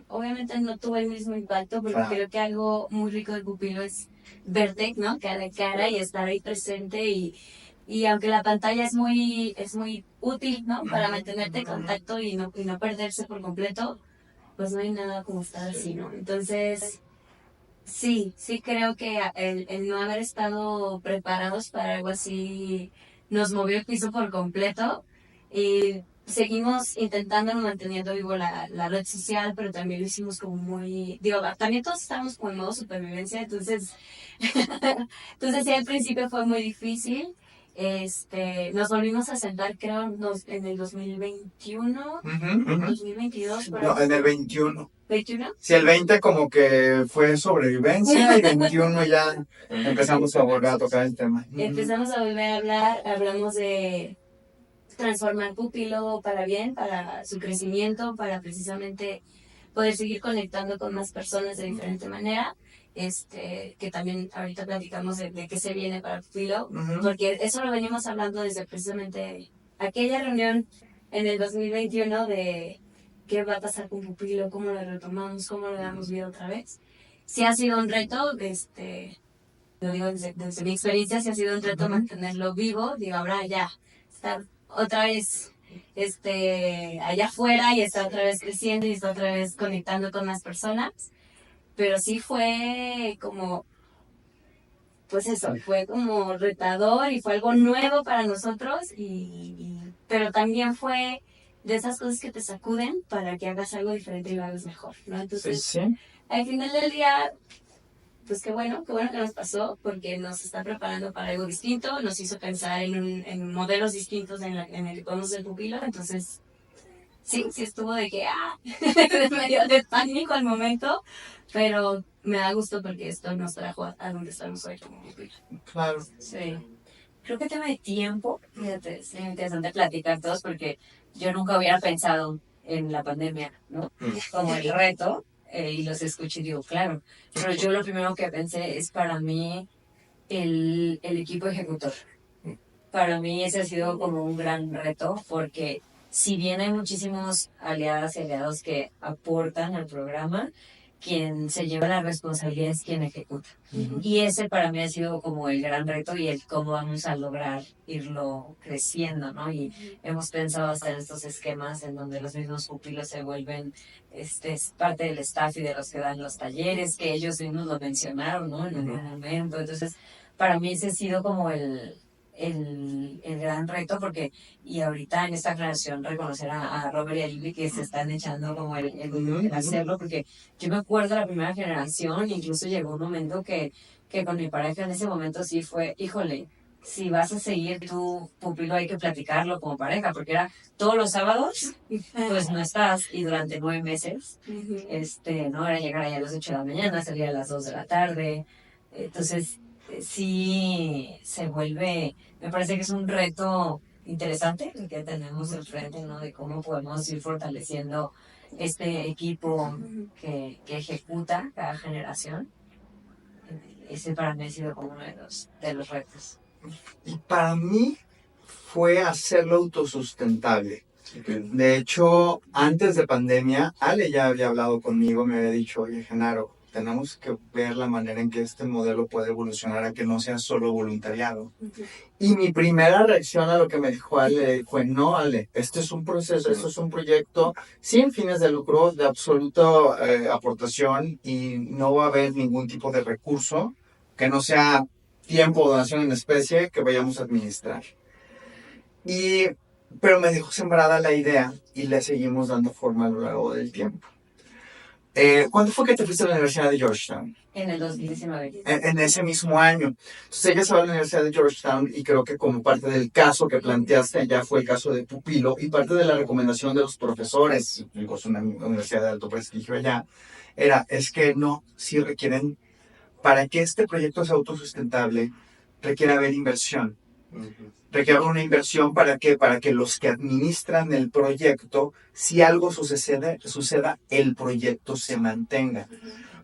Obviamente no tuvo el mismo impacto porque Claro. creo que algo muy rico de Pupilo es verte, ¿no? Cara a cara y estar ahí presente y aunque la pantalla es muy útil, ¿no? Para mantenerte en contacto y no perderse por completo, pues no hay nada como estar así, ¿no? Entonces, sí creo que el no haber estado preparados para algo así nos movió el piso por completo y seguimos intentando manteniendo vivo la red social, pero también lo hicimos como muy, digo, también todos estábamos como en modo supervivencia, entonces, entonces sí, al principio fue muy difícil. Nos volvimos a sentar, creo, en el 2021, Ujú, ujú. 2022, por No, ahí. en el 21. ¿21? Si el 20 como que fue sobrevivencia y 21 ya empezamos a volver a tocar el tema. Ujú. Empezamos a volver a hablar, hablamos de transformar Pupilo para bien, para su crecimiento, para precisamente poder seguir conectando con más personas de diferente manera. Que también ahorita platicamos de qué se viene para Pupilo, Ujú. porque eso lo venimos hablando desde precisamente aquella reunión en el 2021 de qué va a pasar con Pupilo, cómo lo retomamos, cómo le damos vida otra vez. Sí ha sido un reto, lo digo desde mi experiencia, sí ha sido un reto mantenerlo vivo. Digo, ahora ya, estar otra vez allá afuera y está otra vez creciendo y está otra vez conectando con más personas. Pero sí fue como, pues eso, fue como retador y fue algo nuevo para nosotros, pero también fue de esas cosas que te sacuden para que hagas algo diferente y lo hagas mejor, ¿no? Entonces, Sí. al final del día, pues qué bueno que nos pasó, porque nos está preparando para algo distinto, nos hizo pensar en modelos distintos en el que podemos ser Pupilo, entonces sí estuvo de que, medio de pánico al momento, pero me da gusto porque esto nos trajo a donde estamos hoy como Pupilo. Claro. Sí. Creo que tema de tiempo, fíjate, es muy interesante platicar todos porque yo nunca hubiera pensado en la pandemia, ¿no? Como el reto, y los escucho y digo, claro, pero yo lo primero que pensé es para mí el equipo ejecutor. Para mí ese ha sido como un gran reto porque si bien hay muchísimos aliadas y aliados que aportan al programa, quien se lleva la responsabilidad es quien ejecuta. Y ese para mí ha sido como el gran reto y el cómo vamos a lograr irlo creciendo, ¿no? Y hemos pensado hasta en estos esquemas en donde los mismos pupilos se vuelven es parte del staff y de los que dan los talleres, que ellos mismos lo mencionaron, ¿no? En algún momento. Entonces, para mí ese ha sido como el gran reto, porque y ahorita en esta generación reconocer a Robert y a Lily que se están echando como el hacerlo, porque yo me acuerdo de la primera generación, incluso llegó un momento que con mi pareja en ese momento sí fue, híjole, si vas a seguir tu pupilo hay que platicarlo como pareja, porque era todos los sábados, pues no estás, y durante 9 meses, no era llegar allá a las 8 de la mañana, salir a las 2 de la tarde, entonces sí se vuelve, me parece que es un reto interesante el que tenemos enfrente, ¿no? De cómo podemos ir fortaleciendo este equipo que ejecuta cada generación. Ese para mí ha sido como uno de los retos. Y para mí fue hacerlo autosustentable. De hecho, antes de pandemia, Ale ya había hablado conmigo, me había dicho, oye, Genaro, tenemos que ver la manera en que este modelo puede evolucionar a que no sea solo voluntariado. Y mi primera reacción a lo que me dijo Ale fue, no, Ale, este es un proceso, esto es un proyecto sin fines de lucro, de absoluta aportación y no va a haber ningún tipo de recurso que no sea tiempo o donación en especie que vayamos a administrar. Pero me dejó sembrada la idea y le seguimos dando forma a lo largo del tiempo. ¿Cuándo fue que te fuiste a la Universidad de Georgetown? En el 2019. En ese mismo año. Entonces ella se va a la Universidad de Georgetown y creo que como parte del caso que planteaste ya fue el caso de Pupilo y parte de la recomendación de los profesores, es una universidad de alto prestigio allá, es que no, sí requieren, para que este proyecto sea autosustentable, requiere haber inversión. Requiere una inversión para que los que administran el proyecto, si algo suceda, el proyecto se mantenga.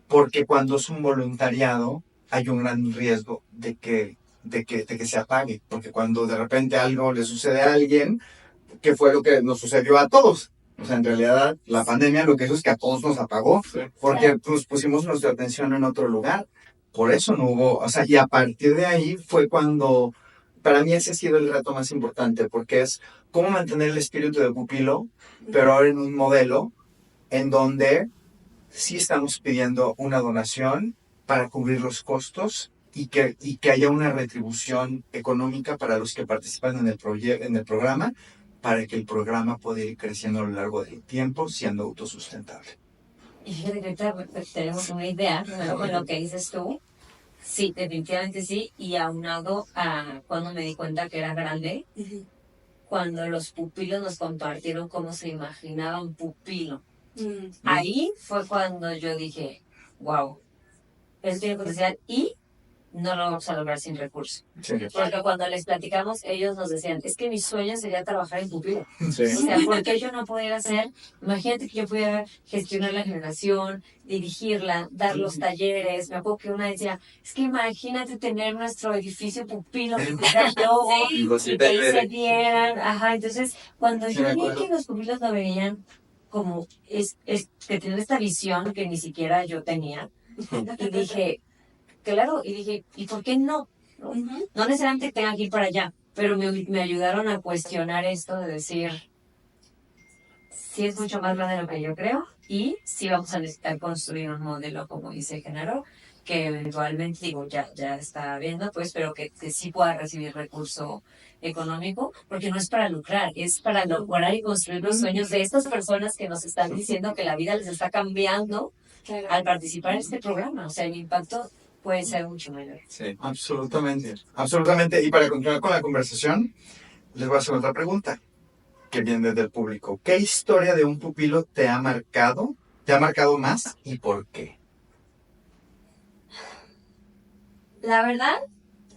Porque cuando es un voluntariado, hay un gran riesgo de que de que se apague, porque cuando de repente algo le sucede a alguien, que fue lo que nos sucedió a todos. O sea, en realidad, la pandemia lo que hizo es que a todos nos apagó, Sí. porque pues, pusimos nuestra atención en otro lugar. Por eso no hubo, o sea, y a partir de ahí fue cuando, para mí ese ha sido el reto más importante, porque es cómo mantener el espíritu de Pupilo, pero ahora en un modelo en donde sí estamos pidiendo una donación para cubrir los costos y que haya una retribución económica para los que participan en en el programa, para que el programa pueda ir creciendo a lo largo del tiempo siendo autosustentable. Y fíjate que ahorita tenemos una idea, ¿no? Con lo que dices tú. Sí, definitivamente sí. Y aunado a cuando me di cuenta que era grande, cuando los pupilos nos compartieron cómo se imaginaban pupilo. Ahí fue cuando yo dije, wow, eso tiene potencial y no lo vamos a lograr sin recursos. Sí. Porque cuando les platicamos, ellos nos decían, es que mi sueño sería trabajar en pupilo. Sí. O sea, ¿por qué yo no pudiera hacer? Imagínate que yo pudiera gestionar la generación, dirigirla, dar los talleres. Me acuerdo que una decía, es que imagínate tener nuestro edificio pupilo, que tuviera logo, Y y Rosita que ahí se Ibere. dieran. Ajá, entonces, cuando Sí, yo me vi acuerdo. que los pupilos lo veían como que tener esta visión que ni siquiera yo tenía, y dije, claro, y dije, ¿y por qué no? No, no necesariamente tengan que ir para allá, pero me ayudaron a cuestionar esto de decir, sí es mucho más grande de lo que yo creo y sí vamos a necesitar construir un modelo, como dice Genaro, que eventualmente, digo, ya está viendo, pues, pero que sí pueda recibir recurso económico, porque no es para lucrar, es para lograr y construir los sueños de estas personas que nos están diciendo que la vida les está cambiando al participar en este programa. O sea, el impacto puede ser mucho mayor. Sí. Absolutamente, absolutamente. Y para continuar con la conversación, les voy a hacer otra pregunta que viene del público. ¿Qué historia de un pupilo te ha marcado más y por qué? La verdad,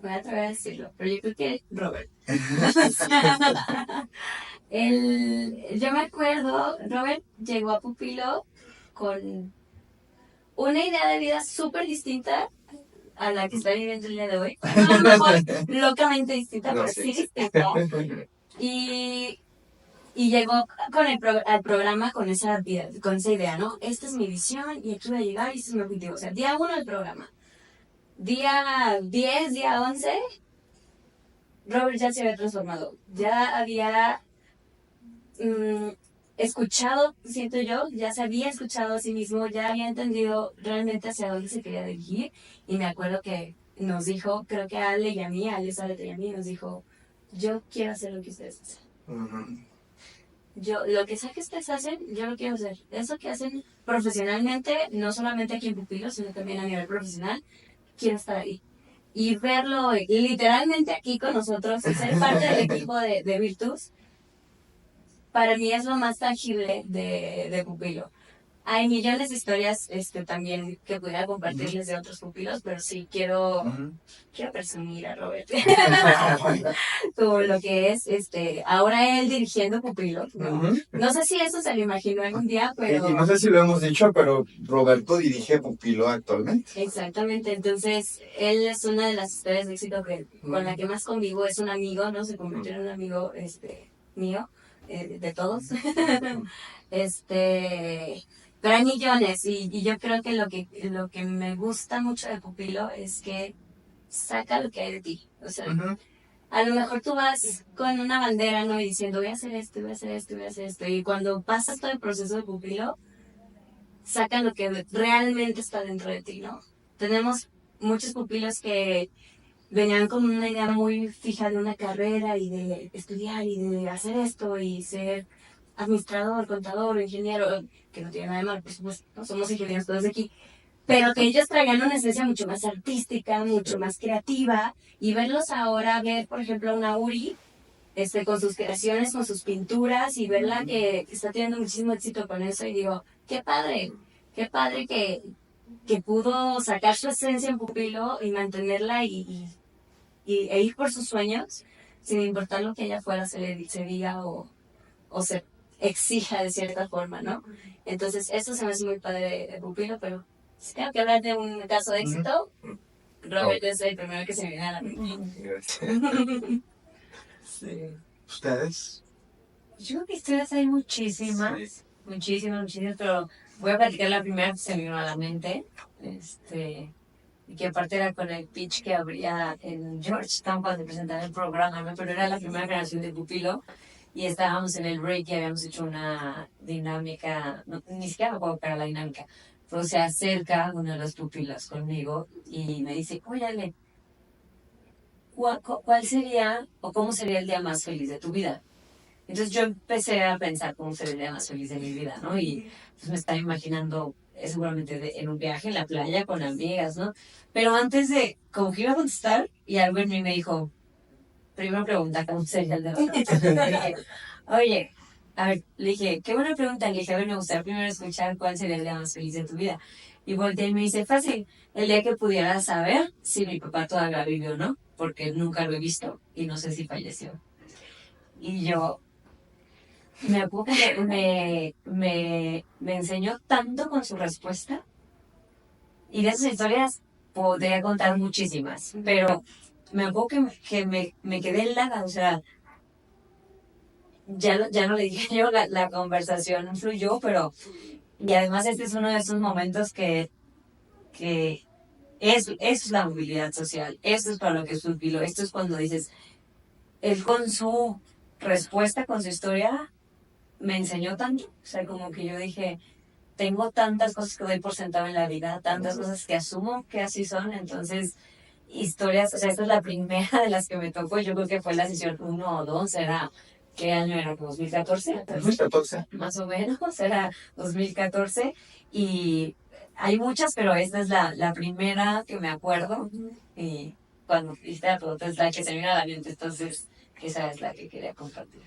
voy a atrever a decirlo, pero yo creo que Robert. Yo me acuerdo, Robert llegó a Pupilo con una idea de vida súper distinta a la que está viviendo el día de hoy. No, a lo mejor locamente distinta, No, pero sí. sí distinta. Y llegó al programa con esa idea, ¿no? Esta es mi visión y aquí voy a llegar y este es mi objetivo. O sea, día 1 del programa. Día 10, día 11, Robert ya se había transformado. Ya había escuchado, siento yo, ya se había escuchado a sí mismo, ya había entendido realmente hacia dónde se quería dirigir. Y me acuerdo que nos dijo, creo que a Ale y a mí, a Ale Zárate y a mí, nos dijo, yo quiero hacer lo que ustedes hacen. Lo que sea que ustedes hacen, yo lo quiero hacer. Eso que hacen profesionalmente, no solamente aquí en Pupilo, sino también a nivel profesional, quiero estar ahí. Y verlo literalmente aquí con nosotros, y ser parte del equipo de Virtus, para mí es lo más tangible de Pupilo. Hay millones de historias también que pudiera compartirles de otros pupilos, pero sí quiero presumir a Robert como lo que es ahora él dirigiendo pupilos, ¿no? No sé si eso se lo imaginó algún día, pero... Y no sé si lo hemos dicho, pero Roberto dirige Pupilo actualmente. Exactamente, entonces él es una de las historias de éxito con la que más convivo, es un amigo, ¿no? Se convirtió en un amigo mío, de todos. Pero hay millones y yo creo que lo que me gusta mucho de Pupilo es que saca lo que hay de ti. O sea, a lo mejor tú vas con una bandera, ¿no? Y diciendo, voy a hacer esto, voy a hacer esto, voy a hacer esto. Y cuando pasas todo el proceso de Pupilo, sacan lo que realmente está dentro de ti, ¿no? Tenemos muchos pupilos que venían con una idea muy fija de una carrera y de estudiar y de hacer esto y ser administrador, contador, ingeniero, que no tiene nada de malo, por supuesto, no somos ingenieros todos de aquí, pero que ellos traían una esencia mucho más artística, mucho más creativa, y verlos ahora, ver, por ejemplo, a una Uri, con sus creaciones, con sus pinturas, y verla que está teniendo muchísimo éxito con eso, y digo, qué padre que pudo sacar su esencia en Pupilo y mantenerla e ir por sus sueños, sin importar lo que ella fuera se diga o se exija de cierta forma, ¿no? Entonces, eso se me hace muy padre de Pupilo, pero si tengo que hablar de un caso de éxito, Robert es el primero que se me viene a la mente. Sí. ¿Ustedes? Yo creo que historias hay muchísimas, Sí. muchísimas, pero voy a platicar la primera que se me vino a la mente. Y que aparte era con el pitch que habría en Georgetown cuando presentaban el programa, ¿no? Pero era la primera generación de pupilo y estábamos en el break y habíamos hecho una dinámica, ni siquiera me acuerdo para la dinámica, pero se acerca uno de los pupilos conmigo y me dice, oye, Ale, ¿cuál sería o cómo sería el día más feliz de tu vida? Entonces yo empecé a pensar cómo sería el día más feliz de mi vida, ¿no? Y pues me estaba imaginando seguramente en un viaje en la playa con amigas, ¿no? Pero antes de, como que iba a contestar y algo en mí me dijo, primero pregunta cómo sería el día más feliz. Dije, oye, a ver, le dije, qué buena pregunta. Le dije, a ver, me gustaría primero escuchar cuál sería el día más feliz de tu vida. Y volteé y me dice, fácil, el día que pudiera saber si mi papá todavía vive o no, porque nunca lo he visto y no sé si falleció. Y yo, me acuerdo que me enseñó tanto con su respuesta y de esas historias podría contar muchísimas, pero me acuerdo que me quedé helada, o sea, ya no le dije yo, la conversación fluyó, pero y además este es uno de esos momentos que eso es la movilidad social, esto es para lo que es un filo, esto es cuando dices, él con su respuesta, con su historia, me enseñó tanto, o sea, como que yo dije, tengo tantas cosas que doy por sentado en la vida, tantas cosas que asumo que así son, entonces, historias, o sea, esta es la primera de las que me tocó, yo creo que fue la sesión 1 o 2, era, ¿qué año era? ¿2014? 2014. Más o menos, era 2014, y hay muchas, pero esta es la primera que me acuerdo, y cuando viste la pregunta es la que se me viene a la mente, entonces, esa es la que quería compartir.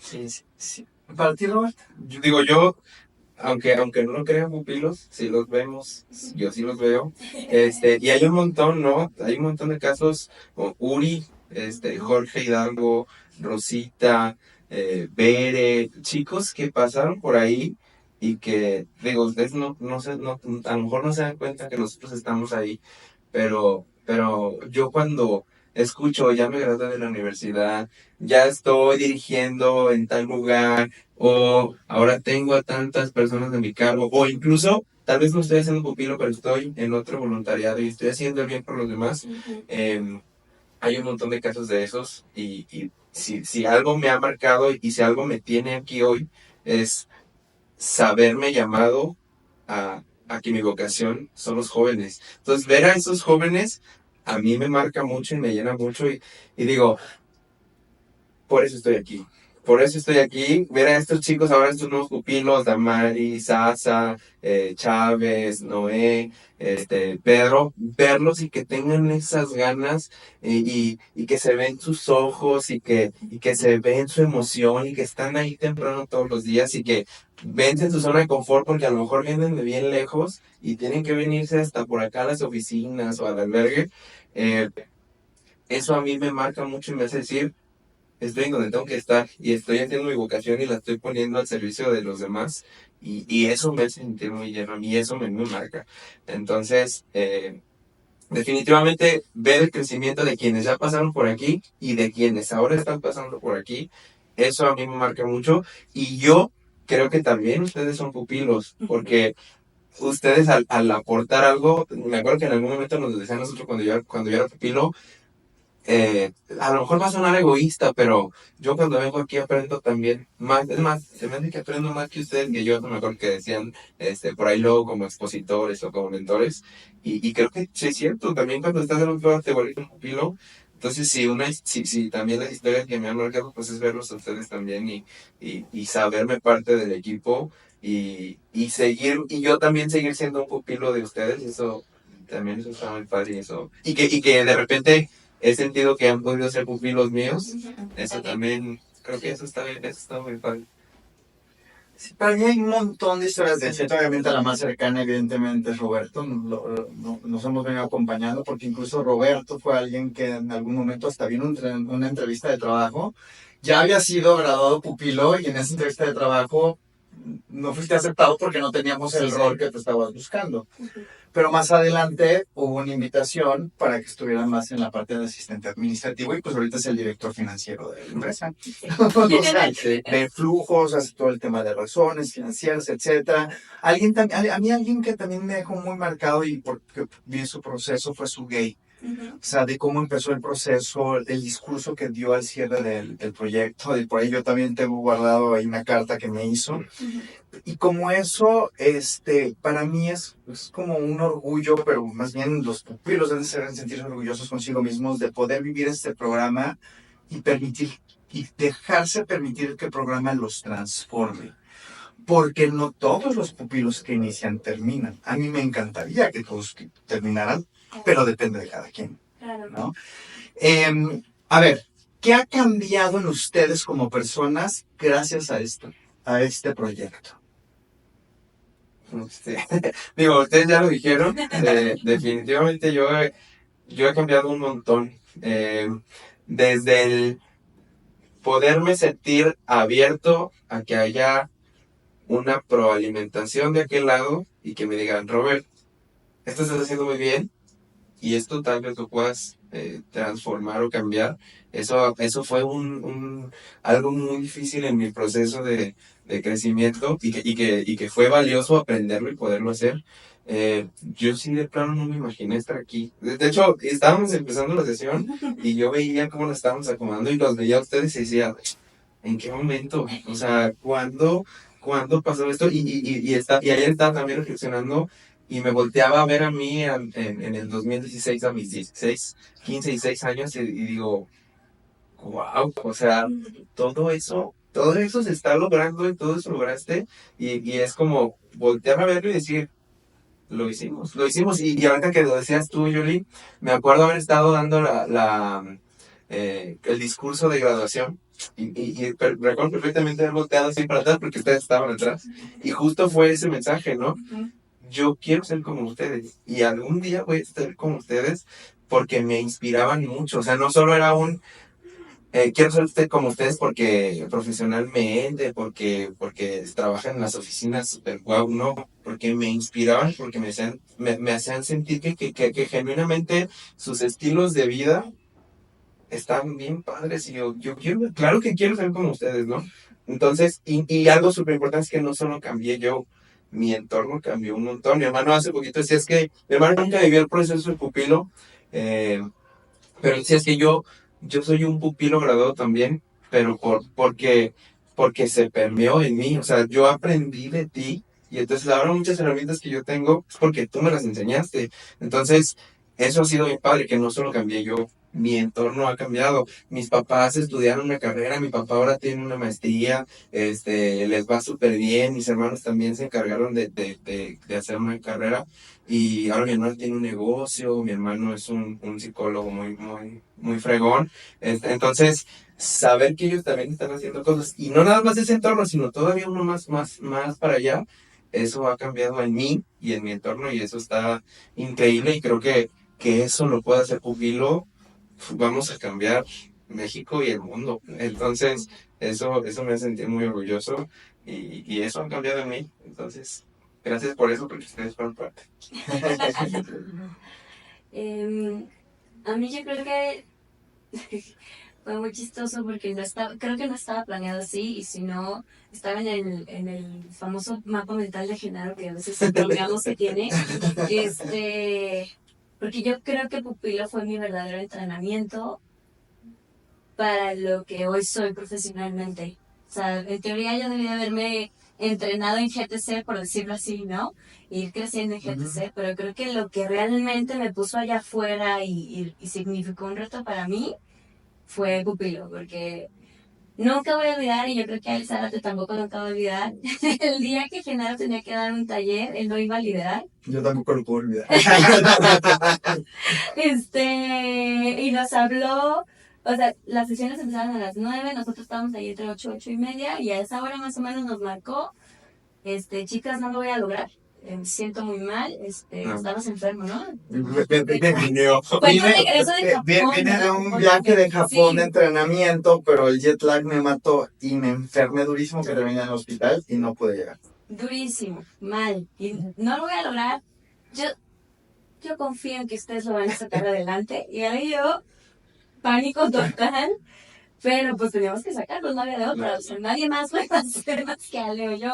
Sí, sí, sí. ¿Para ti, Robert? Yo, aunque no lo crean pupilos, si los vemos, yo sí los veo. Y hay un montón, ¿no? Hay un montón de casos, como Uri, Jorge Hidalgo, Rosita, Bere, chicos que pasaron por ahí y que, digo, ustedes no sé, a lo mejor no se dan cuenta que nosotros estamos ahí, pero yo cuando escucho, ya me gradué de la universidad, ya estoy dirigiendo en tal lugar, o ahora tengo a tantas personas de mi cargo, o incluso tal vez no estoy haciendo pupilo, pero estoy en otro voluntariado y estoy haciendo el bien por los demás. Hay un montón de casos de esos y si algo me ha marcado y si algo me tiene aquí hoy es saberme llamado a que mi vocación son los jóvenes. Entonces ver a esos jóvenes a mí me marca mucho y me llena mucho y digo, por eso estoy aquí. Por eso estoy aquí, ver a estos chicos, ahora estos nuevos pupilos, Damari, Sasa, Chávez, Noé, Pedro, verlos y que tengan esas ganas y que se ven sus ojos y que se ven su emoción y que están ahí temprano todos los días y que vencen su zona de confort porque a lo mejor vienen de bien lejos y tienen que venirse hasta por acá a las oficinas o al albergue. Eh, Eso a mí me marca mucho y me hace decir, estoy en donde tengo que estar y estoy haciendo mi vocación y la estoy poniendo al servicio de los demás y eso me hace sentir muy lleno y eso me marca. Entonces, definitivamente ver el crecimiento de quienes ya pasaron por aquí y de quienes ahora están pasando por aquí, eso a mí me marca mucho y yo creo que también ustedes son pupilos porque ustedes al aportar algo, me acuerdo que en algún momento nos decían nosotros cuando yo era pupilo, a lo mejor va a sonar egoísta, pero yo cuando vengo aquí aprendo también más, es más, se me hace que aprendo más que ustedes, que yo, no me acuerdo que decían, por ahí luego como expositores o como mentores, y creo que sí es cierto, también cuando estás en un programa te vuelves un pupilo, entonces si también las historias que me han marcado, pues es verlos a ustedes también y saberme parte del equipo y seguir, y yo también seguir siendo un pupilo de ustedes, eso también eso está muy padre, y que de repente he sentido que han podido ser pupilos míos. Eso también, creo que eso está bien, eso está muy padre. Sí, para mí hay un montón de historias de éxito. Obviamente la más cercana, evidentemente, es Roberto. Nos hemos venido acompañando porque incluso Roberto fue alguien que en algún momento hasta vino en una entrevista de trabajo. Ya había sido graduado pupilo y en esa entrevista de trabajo no fuiste aceptado porque no teníamos el Sí, sí. rol que te estabas buscando. Pero más adelante hubo una invitación para que estuviera más en la parte de asistente administrativo y pues ahorita es el director financiero de la empresa. O sea, de flujos, hace todo el tema de razones financieras, etcétera. A mí alguien que también me dejó muy marcado y porque vi su proceso fue su gay. O sea, de cómo empezó el proceso, el discurso que dio al cierre del proyecto, y por ahí yo también tengo guardado ahí una carta que me hizo. Y como eso, para mí es como un orgullo, pero más bien los pupilos deben sentirse orgullosos consigo mismos de poder vivir este programa y dejarse permitir que el programa los transforme. Porque no todos los pupilos que inician terminan. A mí me encantaría que todos terminaran, pero depende de cada quien, Claro. ¿no? A ver, ¿qué ha cambiado en ustedes como personas gracias a este proyecto? Digo, ustedes ya lo dijeron, definitivamente yo he cambiado un montón. Desde el poderme sentir abierto a que haya una proalimentación de aquel lado y que me digan, Robert, esto estás haciendo muy bien y esto tal vez lo puedas transformar o cambiar. Eso fue algo muy difícil en mi proceso de crecimiento y que fue valioso aprenderlo y poderlo hacer. Yo sí de plano no me imaginé estar aquí. De hecho, estábamos empezando la sesión y yo veía cómo la estábamos acomodando y los veía a ustedes y decía, ¿en qué momento? O sea, ¿cuándo pasó esto? Y ayer estaba también reflexionando y me volteaba a ver a mí en el 2016 a mis 15 y 6 años y digo, wow, o sea, todo eso se está logrando y todo eso lograste y es como voltear a verlo y decir, lo hicimos y ahorita que lo decías tú, Yoli, me acuerdo haber estado dando el discurso de graduación recuerdo perfectamente haber volteado así para atrás porque ustedes estaban atrás y justo fue ese mensaje, ¿no? Yo quiero ser como ustedes y algún día voy a estar como ustedes porque me inspiraban mucho, o sea, no solo era quiero ser usted como ustedes porque profesionalmente, porque trabajan en las oficinas super guau, no, porque me inspiraban, porque me hacían sentir que genuinamente sus estilos de vida están bien padres y yo quiero, claro que quiero ser como ustedes, ¿no? Entonces, y algo súper importante es que no solo cambié yo, mi entorno cambió un montón. Mi hermano hace poquito decía, es que mi hermano nunca vivió el proceso de pupilo, eh, pero decía, es que yo soy un pupilo graduado también, pero porque se permeó en mí, o sea, yo aprendí de ti. Y entonces ahora muchas herramientas que yo tengo es porque tú me las enseñaste. Entonces, eso ha sido mi padre, que no solo cambié yo, mi entorno ha cambiado. Mis papás estudiaron una carrera, mi papá ahora tiene una maestría, les va súper bien, mis hermanos también se encargaron de hacer una carrera y ahora mi hermano tiene un negocio, mi hermano es un psicólogo muy, muy, muy fregón. Entonces, saber que ellos también están haciendo cosas y no nada más de ese entorno, sino todavía uno más para allá, eso ha cambiado en mí y en mi entorno y eso está increíble y creo que eso lo puede hacer Pupilo, vamos a cambiar México y el mundo. Entonces, eso me hace sentir muy orgulloso y eso ha cambiado en mí. Entonces, gracias por eso, porque ustedes fueron parte. A mí yo creo que fue muy chistoso porque creo que no estaba planeado así y si no, estaba en el famoso mapa mental de Genaro que a veces bromeamos que tiene. Porque yo creo que Pupilo fue mi verdadero entrenamiento para lo que hoy soy profesionalmente. O sea, en teoría yo debía haberme entrenado en GTC, por decirlo así, ¿no? Ir creciendo en GTC, pero creo que lo que realmente me puso allá afuera y significó un reto para mí fue Pupilo, porque nunca voy a olvidar, y yo creo que a Elsa tampoco nunca voy a olvidar, el día que Genaro tenía que dar un taller, él lo iba a liderar. Yo tampoco lo puedo olvidar. Y nos habló, o sea, las sesiones empezaron a las 9, nosotros estábamos ahí entre 8 y 8:30, y a esa hora más o menos nos marcó, chicas, no lo voy a lograr. siento muy mal, No. estabas enfermo, ¿no? Vine Fue tu regreso de Japón, de ¿no? un viaje de Japón de Sí. entrenamiento, pero el jet lag me mató y me enfermé durísimo que terminé en el hospital y no pude llegar. Durísimo, mal. Y no lo voy a lograr. Yo confío en que ustedes lo van a sacar adelante. Y ahí yo, pánico total. Pero pues teníamos que sacarlo, no había de otra. O sea, nadie más lo iba a hacer más que Ale o yo.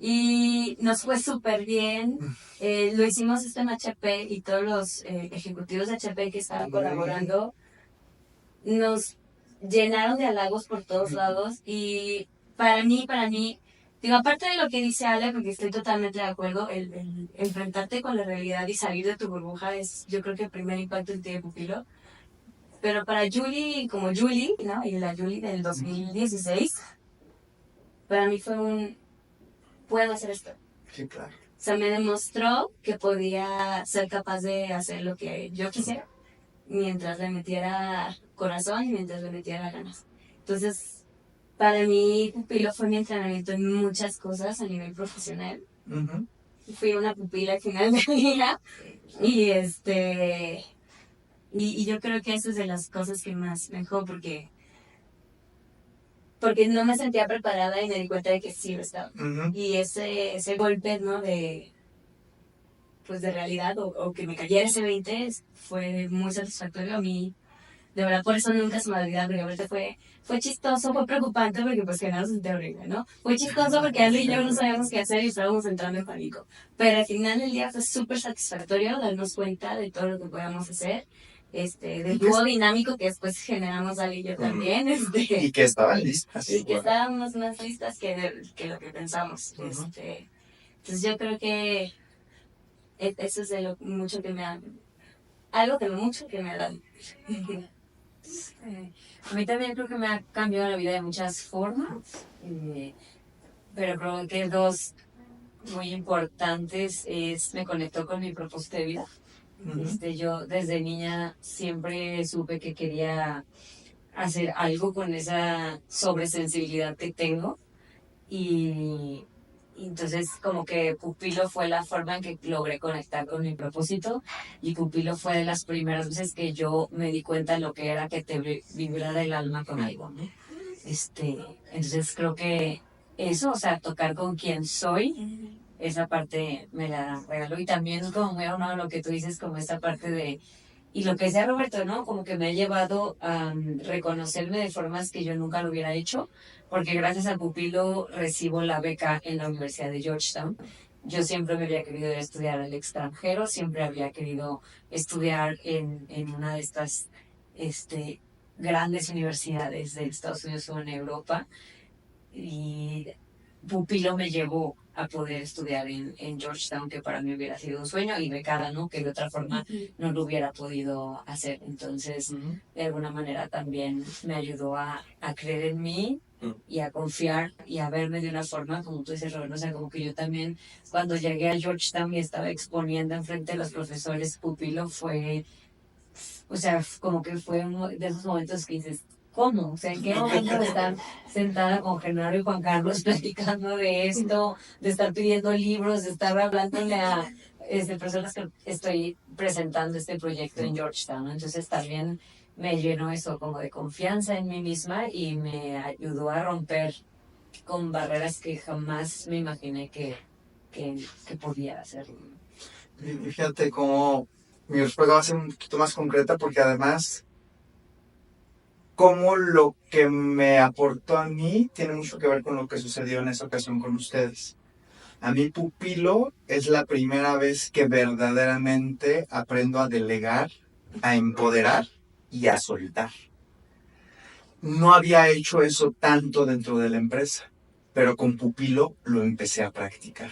Y nos fue súper bien. Lo hicimos en HP y todos los ejecutivos de HP que estaban colaborando nos llenaron de halagos por todos lados. Y para mí, digo, aparte de lo que dice Ale, porque estoy totalmente de acuerdo, el enfrentarte con la realidad y salir de tu burbuja es, yo creo que el primer impacto en ti de pupilo. Pero para Julie, como Julie, ¿no? Y la Julie del 2016, para mí fue puedo hacer esto. Sí, claro. O sea, me demostró que podía ser capaz de hacer lo que yo quisiera, mientras le metiera corazón y mientras le metiera ganas. Entonces, para mí, Pupilo fue mi entrenamiento en muchas cosas a nivel profesional. Ujú. Fui una pupila al final del día y y yo creo que eso es de las cosas que más me dejó porque no me sentía preparada y me di cuenta de que sí lo estaba. Ujú. Y ese golpe, ¿no? Pues de realidad o que me cayera ese 20 fue muy satisfactorio a mí. De verdad, por eso nunca se me olvidó, porque ahorita fue chistoso, fue preocupante porque pues Genaro se sentía horrible, ¿no? Fue chistoso porque Ale y yo no sabíamos qué hacer y estábamos entrando en pánico. Pero al final del día fue súper satisfactorio darnos cuenta de todo lo que podíamos hacer, del dúo dinámico que después generamos Ale y yo también, Y que estaban listas. y que estábamos más listas que lo que pensamos. Ujú. Entonces yo creo que eso es de lo mucho que me ha... Algo que lo mucho que me ha dado. A mí también creo que me ha cambiado la vida de muchas formas, pero creo que dos muy importantes me conectó con mi propósito de vida. Ujú. Yo desde niña siempre supe que quería hacer algo con esa sobresensibilidad que tengo y entonces como que Pupilo fue la forma en que logré conectar con mi propósito y Pupilo fue de las primeras veces que yo me di cuenta de lo que era que te vibrara el alma con algo, ¿no? Entonces creo que eso, o sea, tocar con quien soy, esa parte me la regaló y también como muy aunado a lo que tú dices, como esa parte de y lo que decía Roberto, ¿no? Como que me ha llevado a reconocerme de formas que yo nunca lo hubiera hecho, porque gracias a Pupilo recibo la beca en la Universidad de Georgetown. Yo siempre me había querido ir a estudiar al extranjero, siempre había querido estudiar en una de estas grandes universidades de Estados Unidos o en Europa. Y Pupilo me llevó a poder estudiar en Georgetown, que para mí hubiera sido un sueño, y becada, ¿no? Que de otra forma no lo hubiera podido hacer. Entonces, Ujú. de alguna manera también me ayudó a creer en mí y a confiar y a verme de una forma, como tú dices, Roberto, o sea, como que yo también, cuando llegué a Georgetown y estaba exponiendo enfrente de los profesores, Pupilo fue, o sea, como que fue uno de esos momentos que dices, ¿cómo? O sea, ¿en qué momento de estar sentada con Genaro y Juan Carlos platicando de esto, de estar pidiendo libros, de estar hablándole a personas que estoy presentando este proyecto en Georgetown, ¿no? Entonces también me llenó eso como de confianza en mí misma y me ayudó a romper con barreras que jamás me imaginé que podía hacer. Y fíjate cómo mi respuesta va a ser un poquito más concreta porque además cómo lo que me aportó a mí tiene mucho que ver con lo que sucedió en esa ocasión con ustedes. A mí Pupilo es la primera vez que verdaderamente aprendo a delegar, a empoderar y a soltar. No había hecho eso tanto dentro de la empresa, pero con Pupilo lo empecé a practicar.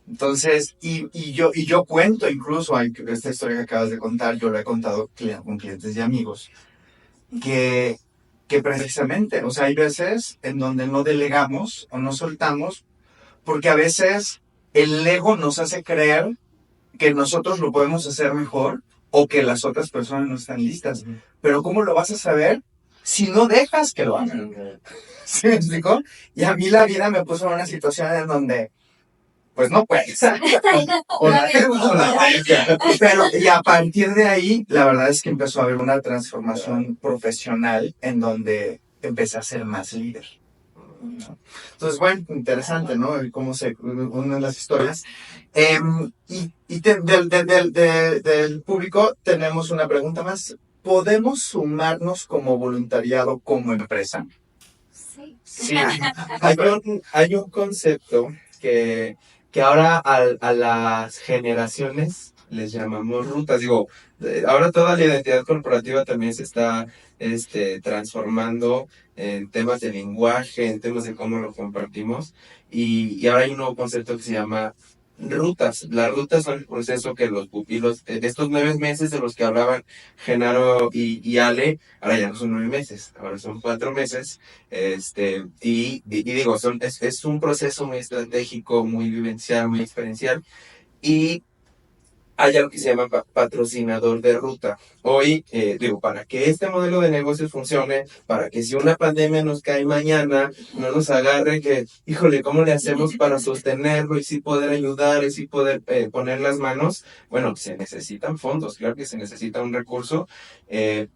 Entonces, y yo cuento incluso, esta historia que acabas de contar, yo lo he contado con clientes y amigos, que precisamente, o sea, hay veces en donde no delegamos o no soltamos, porque a veces el ego nos hace creer que nosotros lo podemos hacer mejor o que las otras personas no están listas. Pero ¿cómo lo vas a saber si no dejas que lo hagan? ¿Sí me explico? Y a mí la vida me puso en una situación en donde pues no puedes. O la- o la marca. Pero y a partir de ahí, la verdad es que empezó a haber una transformación profesional en donde empecé a ser más líder, ¿no? Entonces, bueno, interesante, ¿no? El cómo se unen las historias. Del público tenemos una pregunta más. ¿Podemos sumarnos como voluntariado como empresa? Sí. Sí, hay un concepto que ahora a las generaciones les llamamos rutas. Digo, ahora toda la identidad corporativa también se está transformando en temas de lenguaje, en temas de cómo lo compartimos. Y ahora hay un nuevo concepto que se llama rutas. Las rutas son el proceso que los pupilos, de estos 9 meses de los que hablaban Genaro y Ale, ahora ya no son 9 meses, ahora son 4 meses. Y digo, es un proceso muy estratégico, muy vivencial, muy experiencial. Y hay algo que se llama patrocinador de ruta. Hoy, digo, para que este modelo de negocios funcione, para que si una pandemia nos cae mañana, no nos agarre que, híjole, ¿cómo le hacemos para sostenerlo y sí poder ayudar y sí poder poner las manos? Bueno, se necesitan fondos, claro que se necesita un recurso. eh,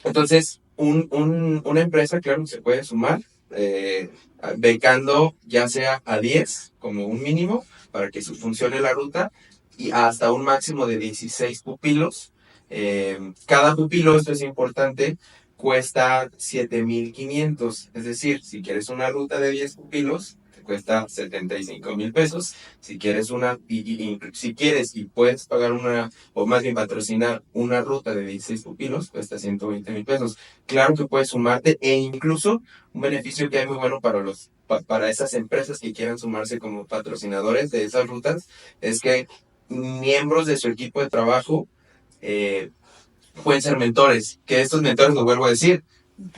entonces, una empresa, claro, que se puede sumar, eh, becando ya sea a 10 como un mínimo para que funcione la ruta y hasta un máximo de 16 pupilos. Cada pupilo, esto es importante, cuesta 7,500. Es decir, si quieres una ruta de 10 pupilos, te cuesta 75,000 pesos. Si quieres si quieres y puedes pagar o más bien patrocinar una ruta de 16 pupilos, cuesta 120,000 pesos. Claro que puedes sumarte e incluso un beneficio que hay muy bueno para esas empresas que quieran sumarse como patrocinadores de esas rutas es que miembros de su equipo de trabajo eh, pueden ser mentores, que estos mentores, lo vuelvo a decir,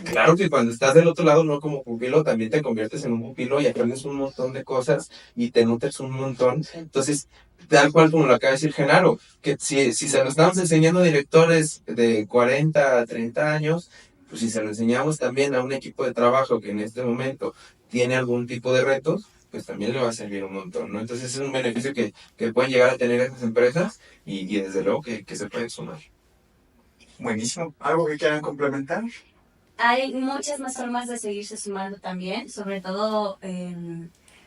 claro que cuando estás del otro lado, no como pupilo, también te conviertes en un pupilo y aprendes un montón de cosas y te nutres un montón. Entonces, tal cual como lo acaba de decir Genaro, que si se lo estamos enseñando a directores de 40 a 30 años, pues si se lo enseñamos también a un equipo de trabajo que en este momento tiene algún tipo de retos, pues también le va a servir un montón, ¿no? Entonces es un beneficio que pueden llegar a tener esas empresas y desde luego que se pueden sumar. Buenísimo. ¿Algo que quieran complementar? Hay muchas más formas de seguirse sumando también, sobre todo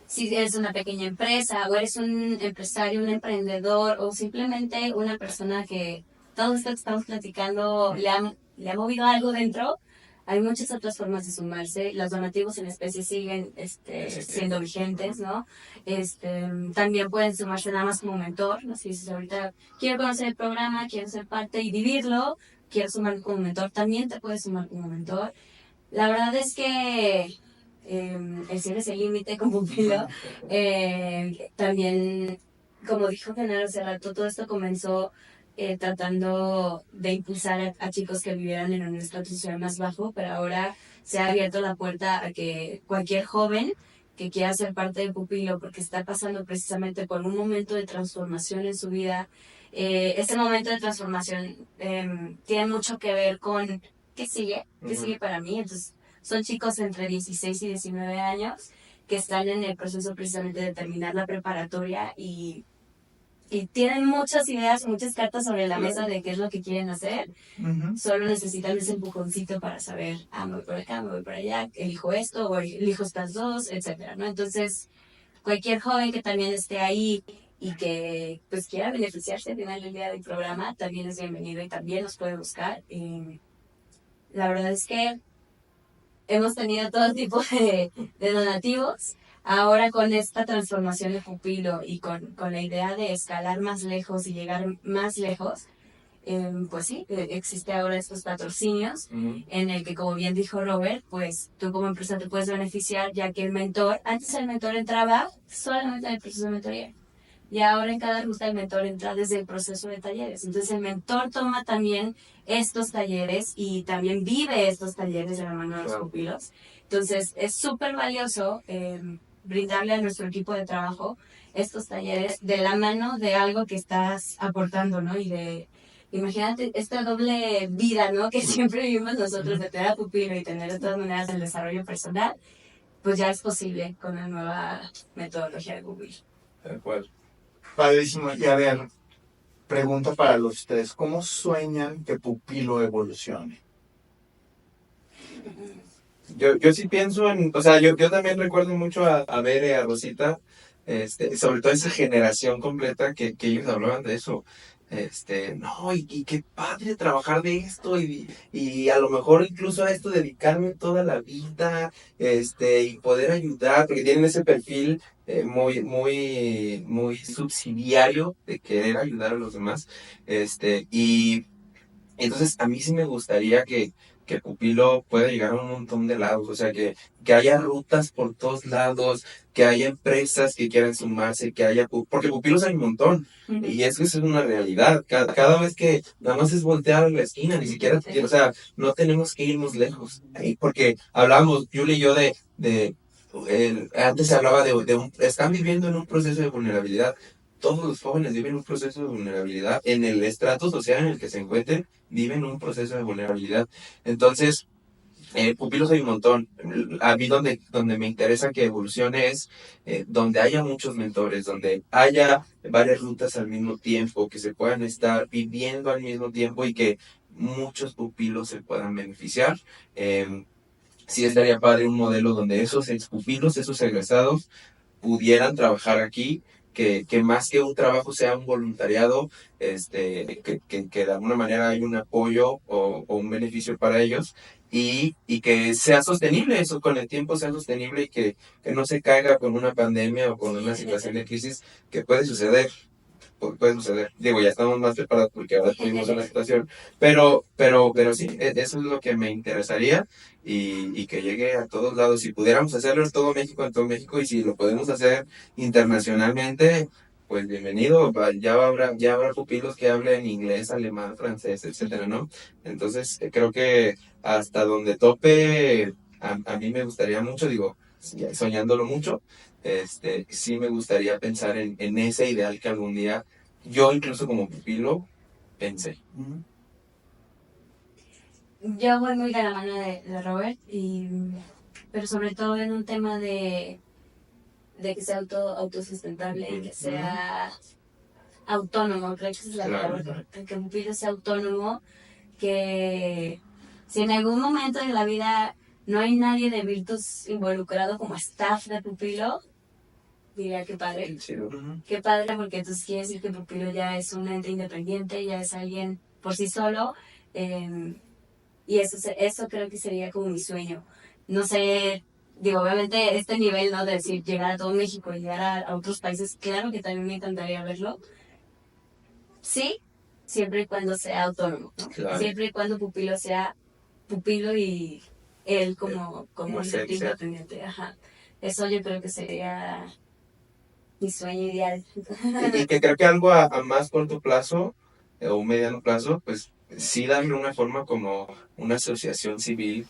si eres una pequeña empresa o eres un empresario, un emprendedor o simplemente una persona que todo esto que estamos platicando le ha movido algo dentro. Hay muchas otras formas de sumarse. Los donativos en especie siguen siendo vigentes, ¿no? También pueden sumarse nada más como mentor, ¿no? Si dices ahorita quiero conocer el programa, quiero ser parte y vivirlo, quiero sumar como mentor, también te puedes sumar como mentor. La verdad es que el cielo es el límite como pupilo. También, como dijo Genaro hace rato, todo esto comenzó tratando de impulsar a chicos que vivieran en un estrato social más bajo, pero ahora se ha abierto la puerta a que cualquier joven que quiera ser parte del pupilo porque está pasando precisamente por un momento de transformación en su vida. Este momento de transformación tiene mucho que ver con qué sigue para mí. Entonces, son chicos entre 16 y 19 años que están en el proceso precisamente de terminar la preparatoria y tienen muchas ideas, muchas cartas sobre la mesa de qué es lo que quieren hacer. Solo necesitan ese empujoncito para saber, me voy por acá, me voy por allá, elijo esto o elijo estas dos, etcétera, ¿no? Entonces, cualquier joven que también esté ahí y que pues quiera beneficiarse al final del día del programa, también es bienvenido y también nos puede buscar. La verdad es que hemos tenido todo tipo de donativos. Ahora con esta transformación de pupilo y con la idea de escalar más lejos y llegar más lejos, pues sí, existe ahora estos patrocinios en el que, como bien dijo Robert, pues tú como empresa te puedes beneficiar ya que antes el mentor entraba solamente en el proceso de mentoría y ahora en cada ruta el mentor entra desde el proceso de talleres. Entonces el mentor toma también estos talleres y también vive estos talleres de la mano de los pupilos. Entonces es súper valioso brindarle a nuestro equipo de trabajo estos talleres de la mano de algo que estás aportando, ¿no? Imagínate esta doble vida, ¿no? Que siempre vivimos nosotros de tener a pupilo y tener de todas maneras el desarrollo personal, pues ya es posible con la nueva metodología de Google. Tal cual. Padrísimo. Y a ver, pregunta para los tres. ¿Cómo sueñan que Pupilo evolucione? Yo sí pienso en, o sea, yo también recuerdo mucho a Bere, a Rosita, sobre todo esa generación completa que ellos hablaban de eso. No, y qué padre trabajar de esto, y a lo mejor incluso a esto dedicarme toda la vida, y poder ayudar, porque tienen ese perfil muy subsidiario de querer ayudar a los demás, y entonces, a mí sí me gustaría que Pupilo pueda llegar a un montón de lados, o sea, que haya rutas por todos lados, que haya empresas que quieran sumarse, porque Pupilos hay un montón, y es que eso es una realidad. Cada vez que nada más es voltear a la esquina, ni siquiera, o sea, no tenemos que irnos lejos, porque hablamos, Julie y yo, antes se hablaba están viviendo en un proceso de vulnerabilidad. Todos los jóvenes viven un proceso de vulnerabilidad en el estrato social en el que se encuentren, viven un proceso de vulnerabilidad. Entonces, pupilos hay un montón. A mí donde me interesa que evolucione es donde haya muchos mentores, donde haya varias rutas al mismo tiempo, que se puedan estar viviendo al mismo tiempo y que muchos pupilos se puedan beneficiar. Sí estaría padre un modelo donde esos ex pupilos, esos egresados, pudieran trabajar aquí, que más que un trabajo sea un voluntariado, que de alguna manera hay un apoyo o un beneficio para ellos, y que sea sostenible, eso con el tiempo sea sostenible, y que no se caiga con una pandemia o con una situación de crisis que puede suceder. Puede suceder. Digo, ya estamos más preparados porque ahora tuvimos una situación, pero sí, eso es lo que me interesaría, y que llegue a todos lados. Si pudiéramos hacerlo en todo México, y si lo podemos hacer internacionalmente, pues bienvenido. Ya habrá pupilos que hablen inglés, alemán, francés, etcétera, ¿no? Entonces, creo que hasta donde tope, a mí me gustaría mucho, digo, soñándolo mucho, sí me gustaría pensar en ese ideal que algún día yo, incluso como pupilo, pensé. Yo voy muy de la mano de Robert, pero sobre todo en un tema de que sea autosustentable y que sea autónomo, creo que esa es la Claro. palabra correcta, que Pupilo sea autónomo, que si en algún momento de la vida no hay nadie de Virtus involucrado como staff de Pupilo, diría que padre. Qué padre, porque entonces quiere decir que Pupilo ya es un ente independiente, ya es alguien por sí solo, y eso creo que sería como mi sueño. No sé, digo, obviamente este nivel, ¿no? De decir, llegar a todo México, llegar a otros países, claro que también me encantaría verlo. Sí, siempre y cuando sea autónomo, ¿no? Claro. Siempre y cuando Pupilo sea Pupilo y él como un ente esencia. independiente. Ajá. Eso yo creo que sería mi sueño ideal. Y que creo que algo a más corto plazo, o un mediano plazo, pues sí darle una forma como una asociación civil,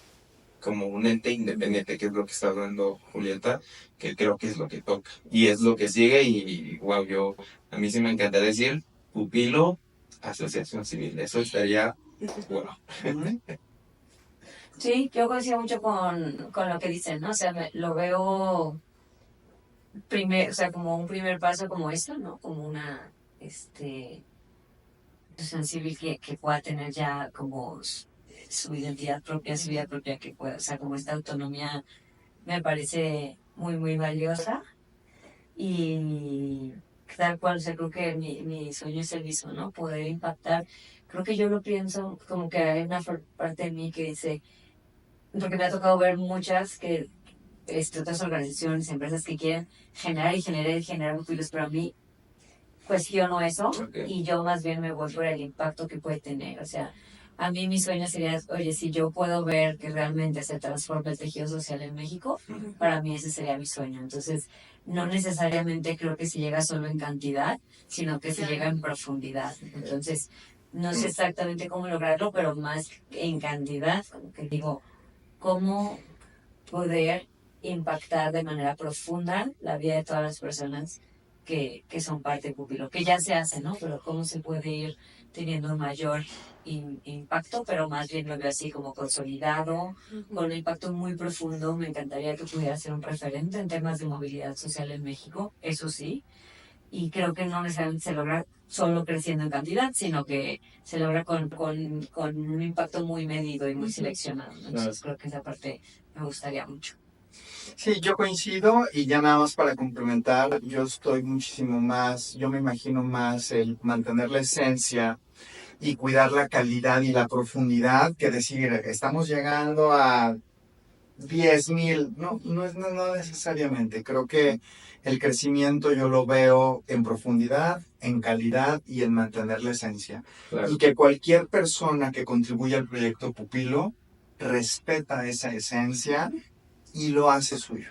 como un ente independiente, que es lo que está hablando Julieta, que creo que es lo que toca. Y es lo que sigue, y wow, a mí sí me encantaría decir pupilo, asociación civil. Eso estaría bueno. Sí, yo coincido mucho con lo que dicen, ¿no? O sea, lo veo o sea, como un primer paso como esto, ¿no? Como una, asociación civil que pueda tener ya como su identidad propia, su vida propia, que pueda, o sea, como esta autonomía me parece muy, muy valiosa. Y tal cual, o sea, creo que mi sueño es el mismo, ¿no? Poder impactar. Creo que yo lo pienso como que hay una parte de mí que dice, porque me ha tocado ver muchas otras organizaciones, empresas que quieren generar y generar y generar pupilos, pero a mí cuestiono eso Okay. y yo más bien me voy por el impacto que puede tener. O sea, a mí mi sueño sería, oye, si yo puedo ver que realmente se transforma el tejido social en México, para mí ese sería mi sueño. Entonces, no necesariamente creo que se llega solo en cantidad, sino que se llega en profundidad. Entonces, no sé exactamente cómo lograrlo, pero más en cantidad, como que digo, cómo poder impactar de manera profunda la vida de todas las personas que son parte de Pupilo, que ya se hace, ¿no? Pero cómo se puede ir teniendo un mayor impacto, pero más bien lo veo así como consolidado, con un impacto muy profundo. Me encantaría que pudiera ser un referente en temas de movilidad social en México, eso sí. y creo que no necesariamente se logra solo creciendo en cantidad, sino que se logra con un impacto muy medido y muy seleccionado, ¿no? Entonces creo que esa parte me gustaría mucho. Sí, yo coincido y ya nada más para complementar, yo estoy muchísimo más, yo me imagino más el mantener la esencia y cuidar la calidad y la profundidad que decir, estamos llegando a 10,000, no necesariamente. Creo que el crecimiento yo lo veo en profundidad, en calidad y en mantener la esencia. Claro. Y que cualquier persona que contribuya al proyecto Pupilo respeta esa esencia y lo hace suyo.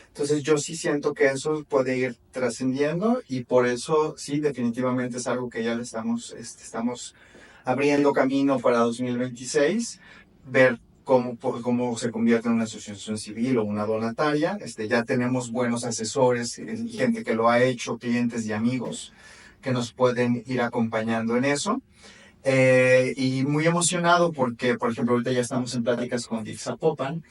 Entonces yo sí siento que eso puede ir trascendiendo y por eso sí, definitivamente es algo que ya le estamos abriendo camino para 2026, ver cómo se convierte en una asociación civil o una donataria. Ya tenemos buenos asesores, gente que lo ha hecho, clientes y amigos que nos pueden ir acompañando en eso. Y muy emocionado porque, por ejemplo, ahorita ya estamos en pláticas con DIF Zapopan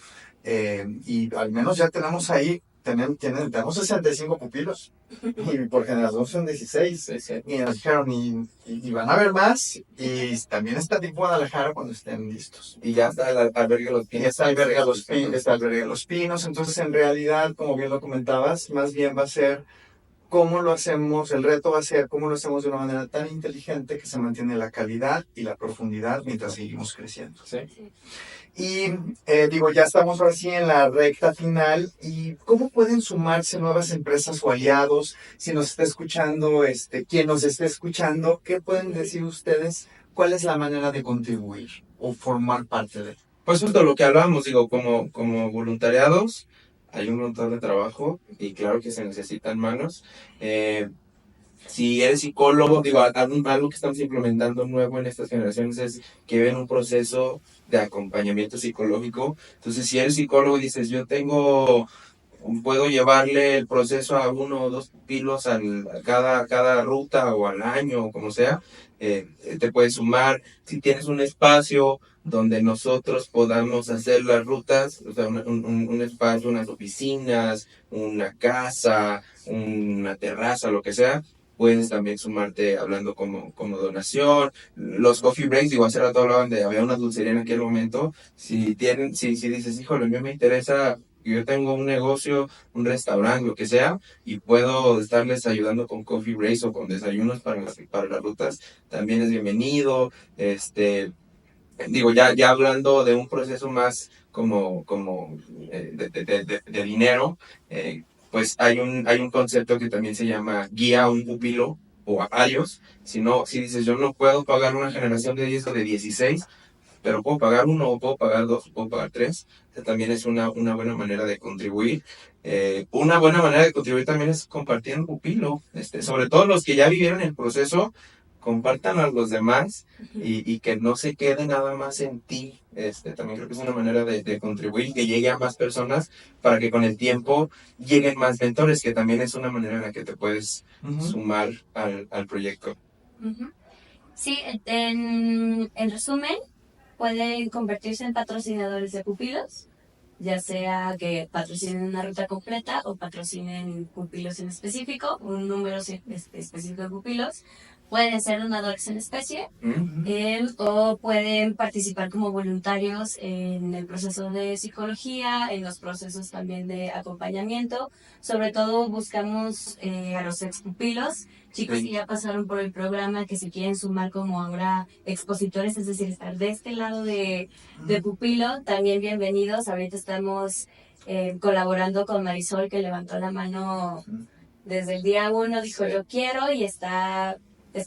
y al menos ya tenemos ahí, tenemos 65 pupilos y por generación son 16. Y nos dijeron, y van a haber más, y también está DIF Guadalajara cuando estén listos. Y ya está el albergue de los Y Pinos. está el albergue de los Pinos. Entonces, en realidad, como bien lo comentabas, más bien va a ser cómo lo hacemos, el reto va a ser cómo lo hacemos de una manera tan inteligente que se mantiene la calidad y la profundidad mientras seguimos creciendo. Sí. Y digo, ya estamos ahora sí en la recta final. ¿Y cómo pueden sumarse nuevas empresas o aliados? Si nos está escuchando, quien nos esté escuchando, ¿qué pueden decir ustedes? ¿Cuál es la manera de contribuir o formar parte de? Pues justo lo que hablábamos, digo, como voluntariados, hay un montón de trabajo y claro que se necesitan manos. Si eres psicólogo, digo, algo que estamos implementando nuevo en estas generaciones es que ven un proceso de acompañamiento psicológico. Entonces, si eres psicólogo y dices, puedo llevarle el proceso a 1 o 2 pupilos a cada ruta o al año o como sea, te puedes sumar. Si tienes un espacio donde nosotros podamos hacer las rutas, o sea, un espacio, unas oficinas, una casa, una terraza, lo que sea, puedes también sumarte hablando como donación. Los coffee breaks, digo, hace rato hablaban había una dulcería en aquel momento. Si dices, híjole, a mí me interesa, yo tengo un negocio, un restaurante, lo que sea, y puedo estarles ayudando con coffee breaks o con desayunos para las rutas, también es bienvenido. Digo, ya hablando de un proceso más como de dinero, pues hay un concepto que también se llama guía a un pupilo o a varios. Si dices, yo no puedo pagar una generación de 10 o de 16, pero puedo pagar 1 o puedo pagar 2 o puedo pagar 3. También es una buena manera de contribuir. Una buena manera de contribuir también es compartiendo pupilo. Sobre todo los que ya vivieron el proceso, compartan a los demás y que no se quede nada más en ti. También creo que es una manera de contribuir, que llegue a más personas para que con el tiempo lleguen más mentores, que también es una manera en la que te puedes sumar al proyecto. Sí, en resumen, pueden convertirse en patrocinadores de pupilos, ya sea que patrocinen una ruta completa o patrocinen pupilos en específico, un número específico de pupilos. Pueden ser donadores en especie o pueden participar como voluntarios en el proceso de psicología, en los procesos también de acompañamiento. Sobre todo buscamos a los expupilos, chicos que ya pasaron por el programa, que se quieren sumar como ahora expositores, es decir, estar de este lado de pupilo, también bienvenidos. Ahorita estamos colaborando con Marisol, que levantó la mano desde el día 1, dijo yo quiero, y es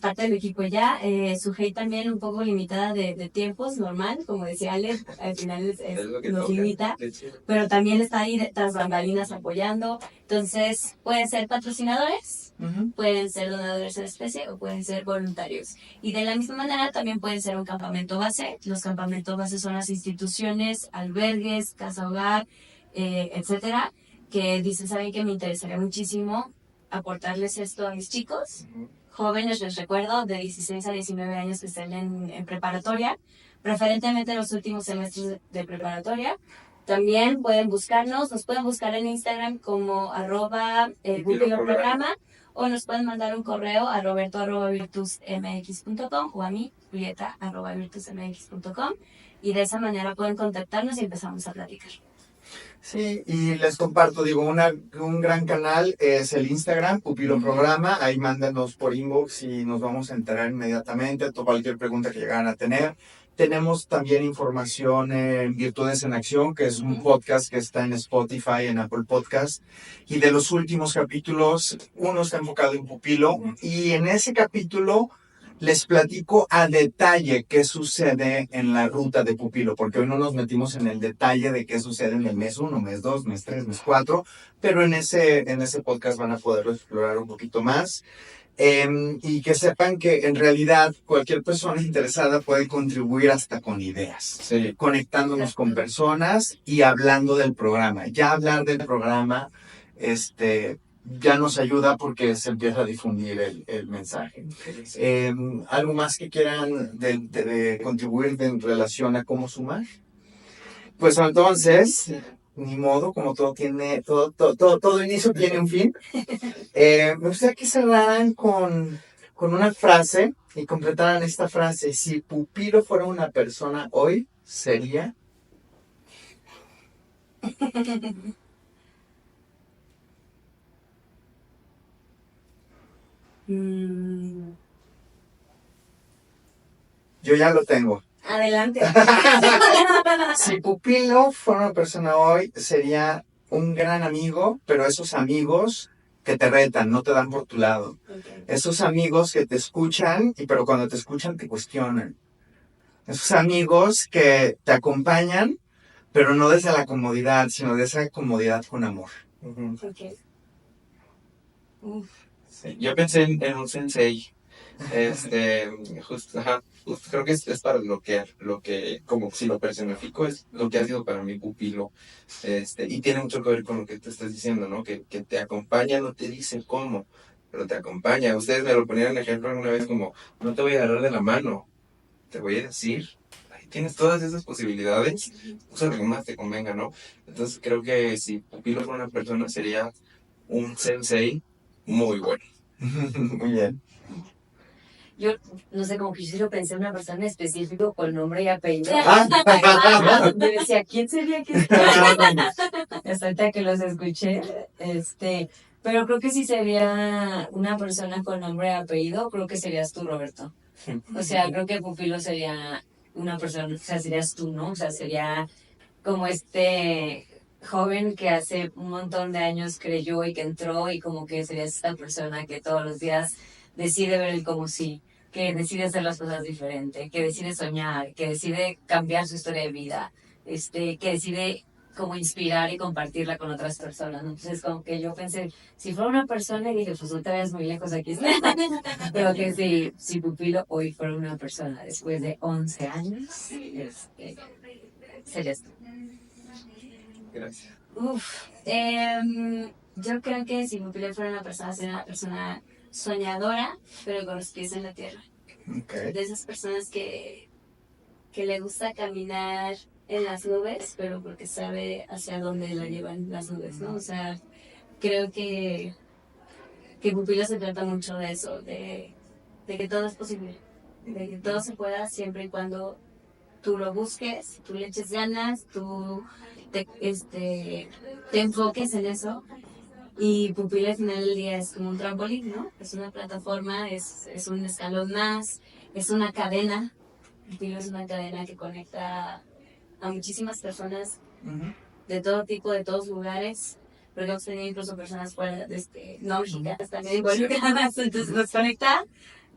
parte del equipo ya. Sujei también un poco limitada de tiempos, normal, como decía Ale, al final nos limita, pero también está ahí tras bambalinas apoyando. Entonces, pueden ser patrocinadores, pueden ser donadores en especie o pueden ser voluntarios. Y de la misma manera también pueden ser un campamento base. Los campamentos base son las instituciones, albergues, casa hogar, etcétera, que dicen, ¿saben qué? Me interesaría muchísimo aportarles esto a mis chicos. Jóvenes, les recuerdo, de 16 a 19 años que estén en preparatoria, preferentemente en los últimos semestres de preparatoria. También pueden nos pueden buscar en Instagram como @pupiloprograma, o nos pueden mandar un correo a roberto@virtusmx.com o a mí, julieta@virtusmx.com, y de esa manera pueden contactarnos y empezamos a platicar. Sí, y les comparto, digo, un gran canal es el Instagram, Pupilo Programa. Ahí mándanos por inbox y nos vamos a enterar inmediatamente de cualquier pregunta que llegaran a tener. Tenemos también información en Virtudes en Acción, que es un podcast que está en Spotify, en Apple Podcast. Y de los últimos capítulos, uno está enfocado en Pupilo. Y en ese capítulo les platico a detalle qué sucede en la ruta de Pupilo, porque hoy no nos metimos en el detalle de qué sucede en el mes 1, mes 2, mes 3, mes 4, pero en ese podcast van a poderlo explorar un poquito más. Y que sepan que en realidad cualquier persona interesada puede contribuir hasta con ideas, Sí. conectándonos con personas y hablando del programa. Ya hablar del programa, ya nos ayuda porque se empieza a difundir el mensaje. ¿Algo más que quieran de contribuir en relación a cómo sumar? Pues entonces, ni modo, como todo inicio tiene un fin. Me gustaría que cerraran con una frase y completaran esta frase. Si Pupilo fuera una persona hoy, sería... Yo ya lo tengo. Adelante. Si Pupilo fuera una persona hoy, sería un gran amigo, pero esos amigos que te retan, no te dan por tu lado. Okay. Esos amigos que te escuchan, pero cuando te escuchan te cuestionan. Esos amigos que te acompañan, pero no desde la comodidad, sino desde esa comodidad con amor. Okay. Sí, yo pensé en un sensei. Justo creo que es para lo que, como si lo personifico, es lo que ha sido para mí Pupilo. Y tiene mucho que ver con lo que tú estás diciendo, ¿no? Que te acompaña, no te dice cómo, pero te acompaña. Ustedes me lo ponían en ejemplo alguna vez como, no te voy a agarrar de la mano, te voy a decir. Ahí tienes todas esas posibilidades, usa lo que más te convenga, ¿no? Entonces creo que si Pupilo fuera una persona, sería un sensei muy bueno. Muy bien. Yo, no sé, como que yo sí lo pensé en una persona específica con nombre y apellido. Yo decía, ¿quién sería? Hasta ahorita que los escuché, pero creo que si sería una persona con nombre y apellido, creo que serías tú, Roberto. O sea, creo que Pupilo sería una persona, o sea, serías tú, ¿no? O sea, sería como este joven que hace un montón de años creyó y que entró y como que serías esta persona que todos los días decide ver el como sí, que decide hacer las cosas diferente, que decide soñar, que decide cambiar su historia de vida, que decide como inspirar y compartirla con otras personas, ¿no? Entonces como que yo pensé, si fuera una persona, y dije, pues no te vayas muy lejos, aquí está. Pero que si Pupilo hoy fuera una persona después de 11 años, serías tú. Gracias. Yo creo que si Pupilo fuera una persona, sería una persona soñadora, pero con los pies en la tierra. Okay. De esas personas que le gusta caminar en las nubes, pero porque sabe hacia dónde la llevan las nubes, ¿no? O sea, creo que Pupilo se trata mucho de eso, de que todo es posible, de que todo se pueda siempre y cuando tú lo busques, tú le eches ganas, tú te enfoques en eso. Y Pupilo al final del día es como un trampolín, ¿no? Es una plataforma, es un escalón más, es una cadena. Pupilo es una cadena que conecta a muchísimas personas de todo tipo, de todos lugares. Porque hemos tenido incluso personas fuera, no mexicanas también involucradas. Entonces nos conecta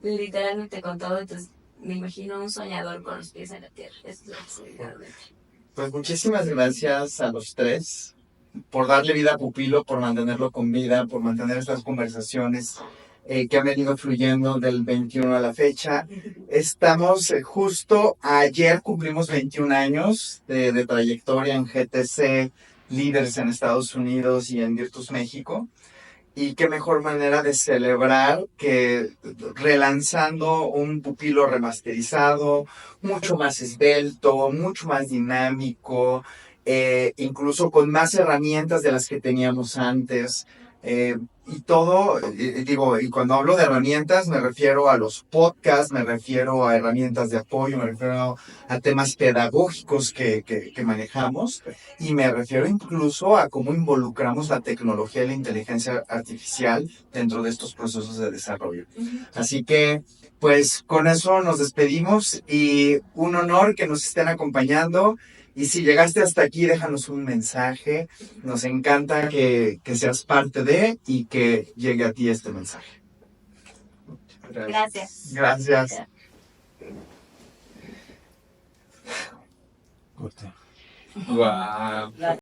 literalmente con todo. Entonces me imagino un soñador con los pies en la tierra. Eso es lo que soy realmente. Pues muchísimas gracias a los tres por darle vida a Pupilo, por mantenerlo con vida, por mantener estas conversaciones que han venido fluyendo del 21 a la fecha. Estamos justo, ayer cumplimos 21 años de trayectoria en GTC, líderes en Estados Unidos y en Virtus México. Y qué mejor manera de celebrar que relanzando un Pupilo remasterizado, mucho más esbelto, mucho más dinámico, incluso con más herramientas de las que teníamos antes. Y todo, digo, y cuando hablo de herramientas me refiero a los podcasts, me refiero a herramientas de apoyo, me refiero a temas pedagógicos que manejamos y me refiero incluso a cómo involucramos la tecnología y la inteligencia artificial dentro de estos procesos de desarrollo. Así que, pues con eso nos despedimos y un honor que nos estén acompañando. Y si llegaste hasta aquí, déjanos un mensaje. Nos encanta que seas parte de y que llegue a ti este mensaje. Gracias. Gracias. Wow.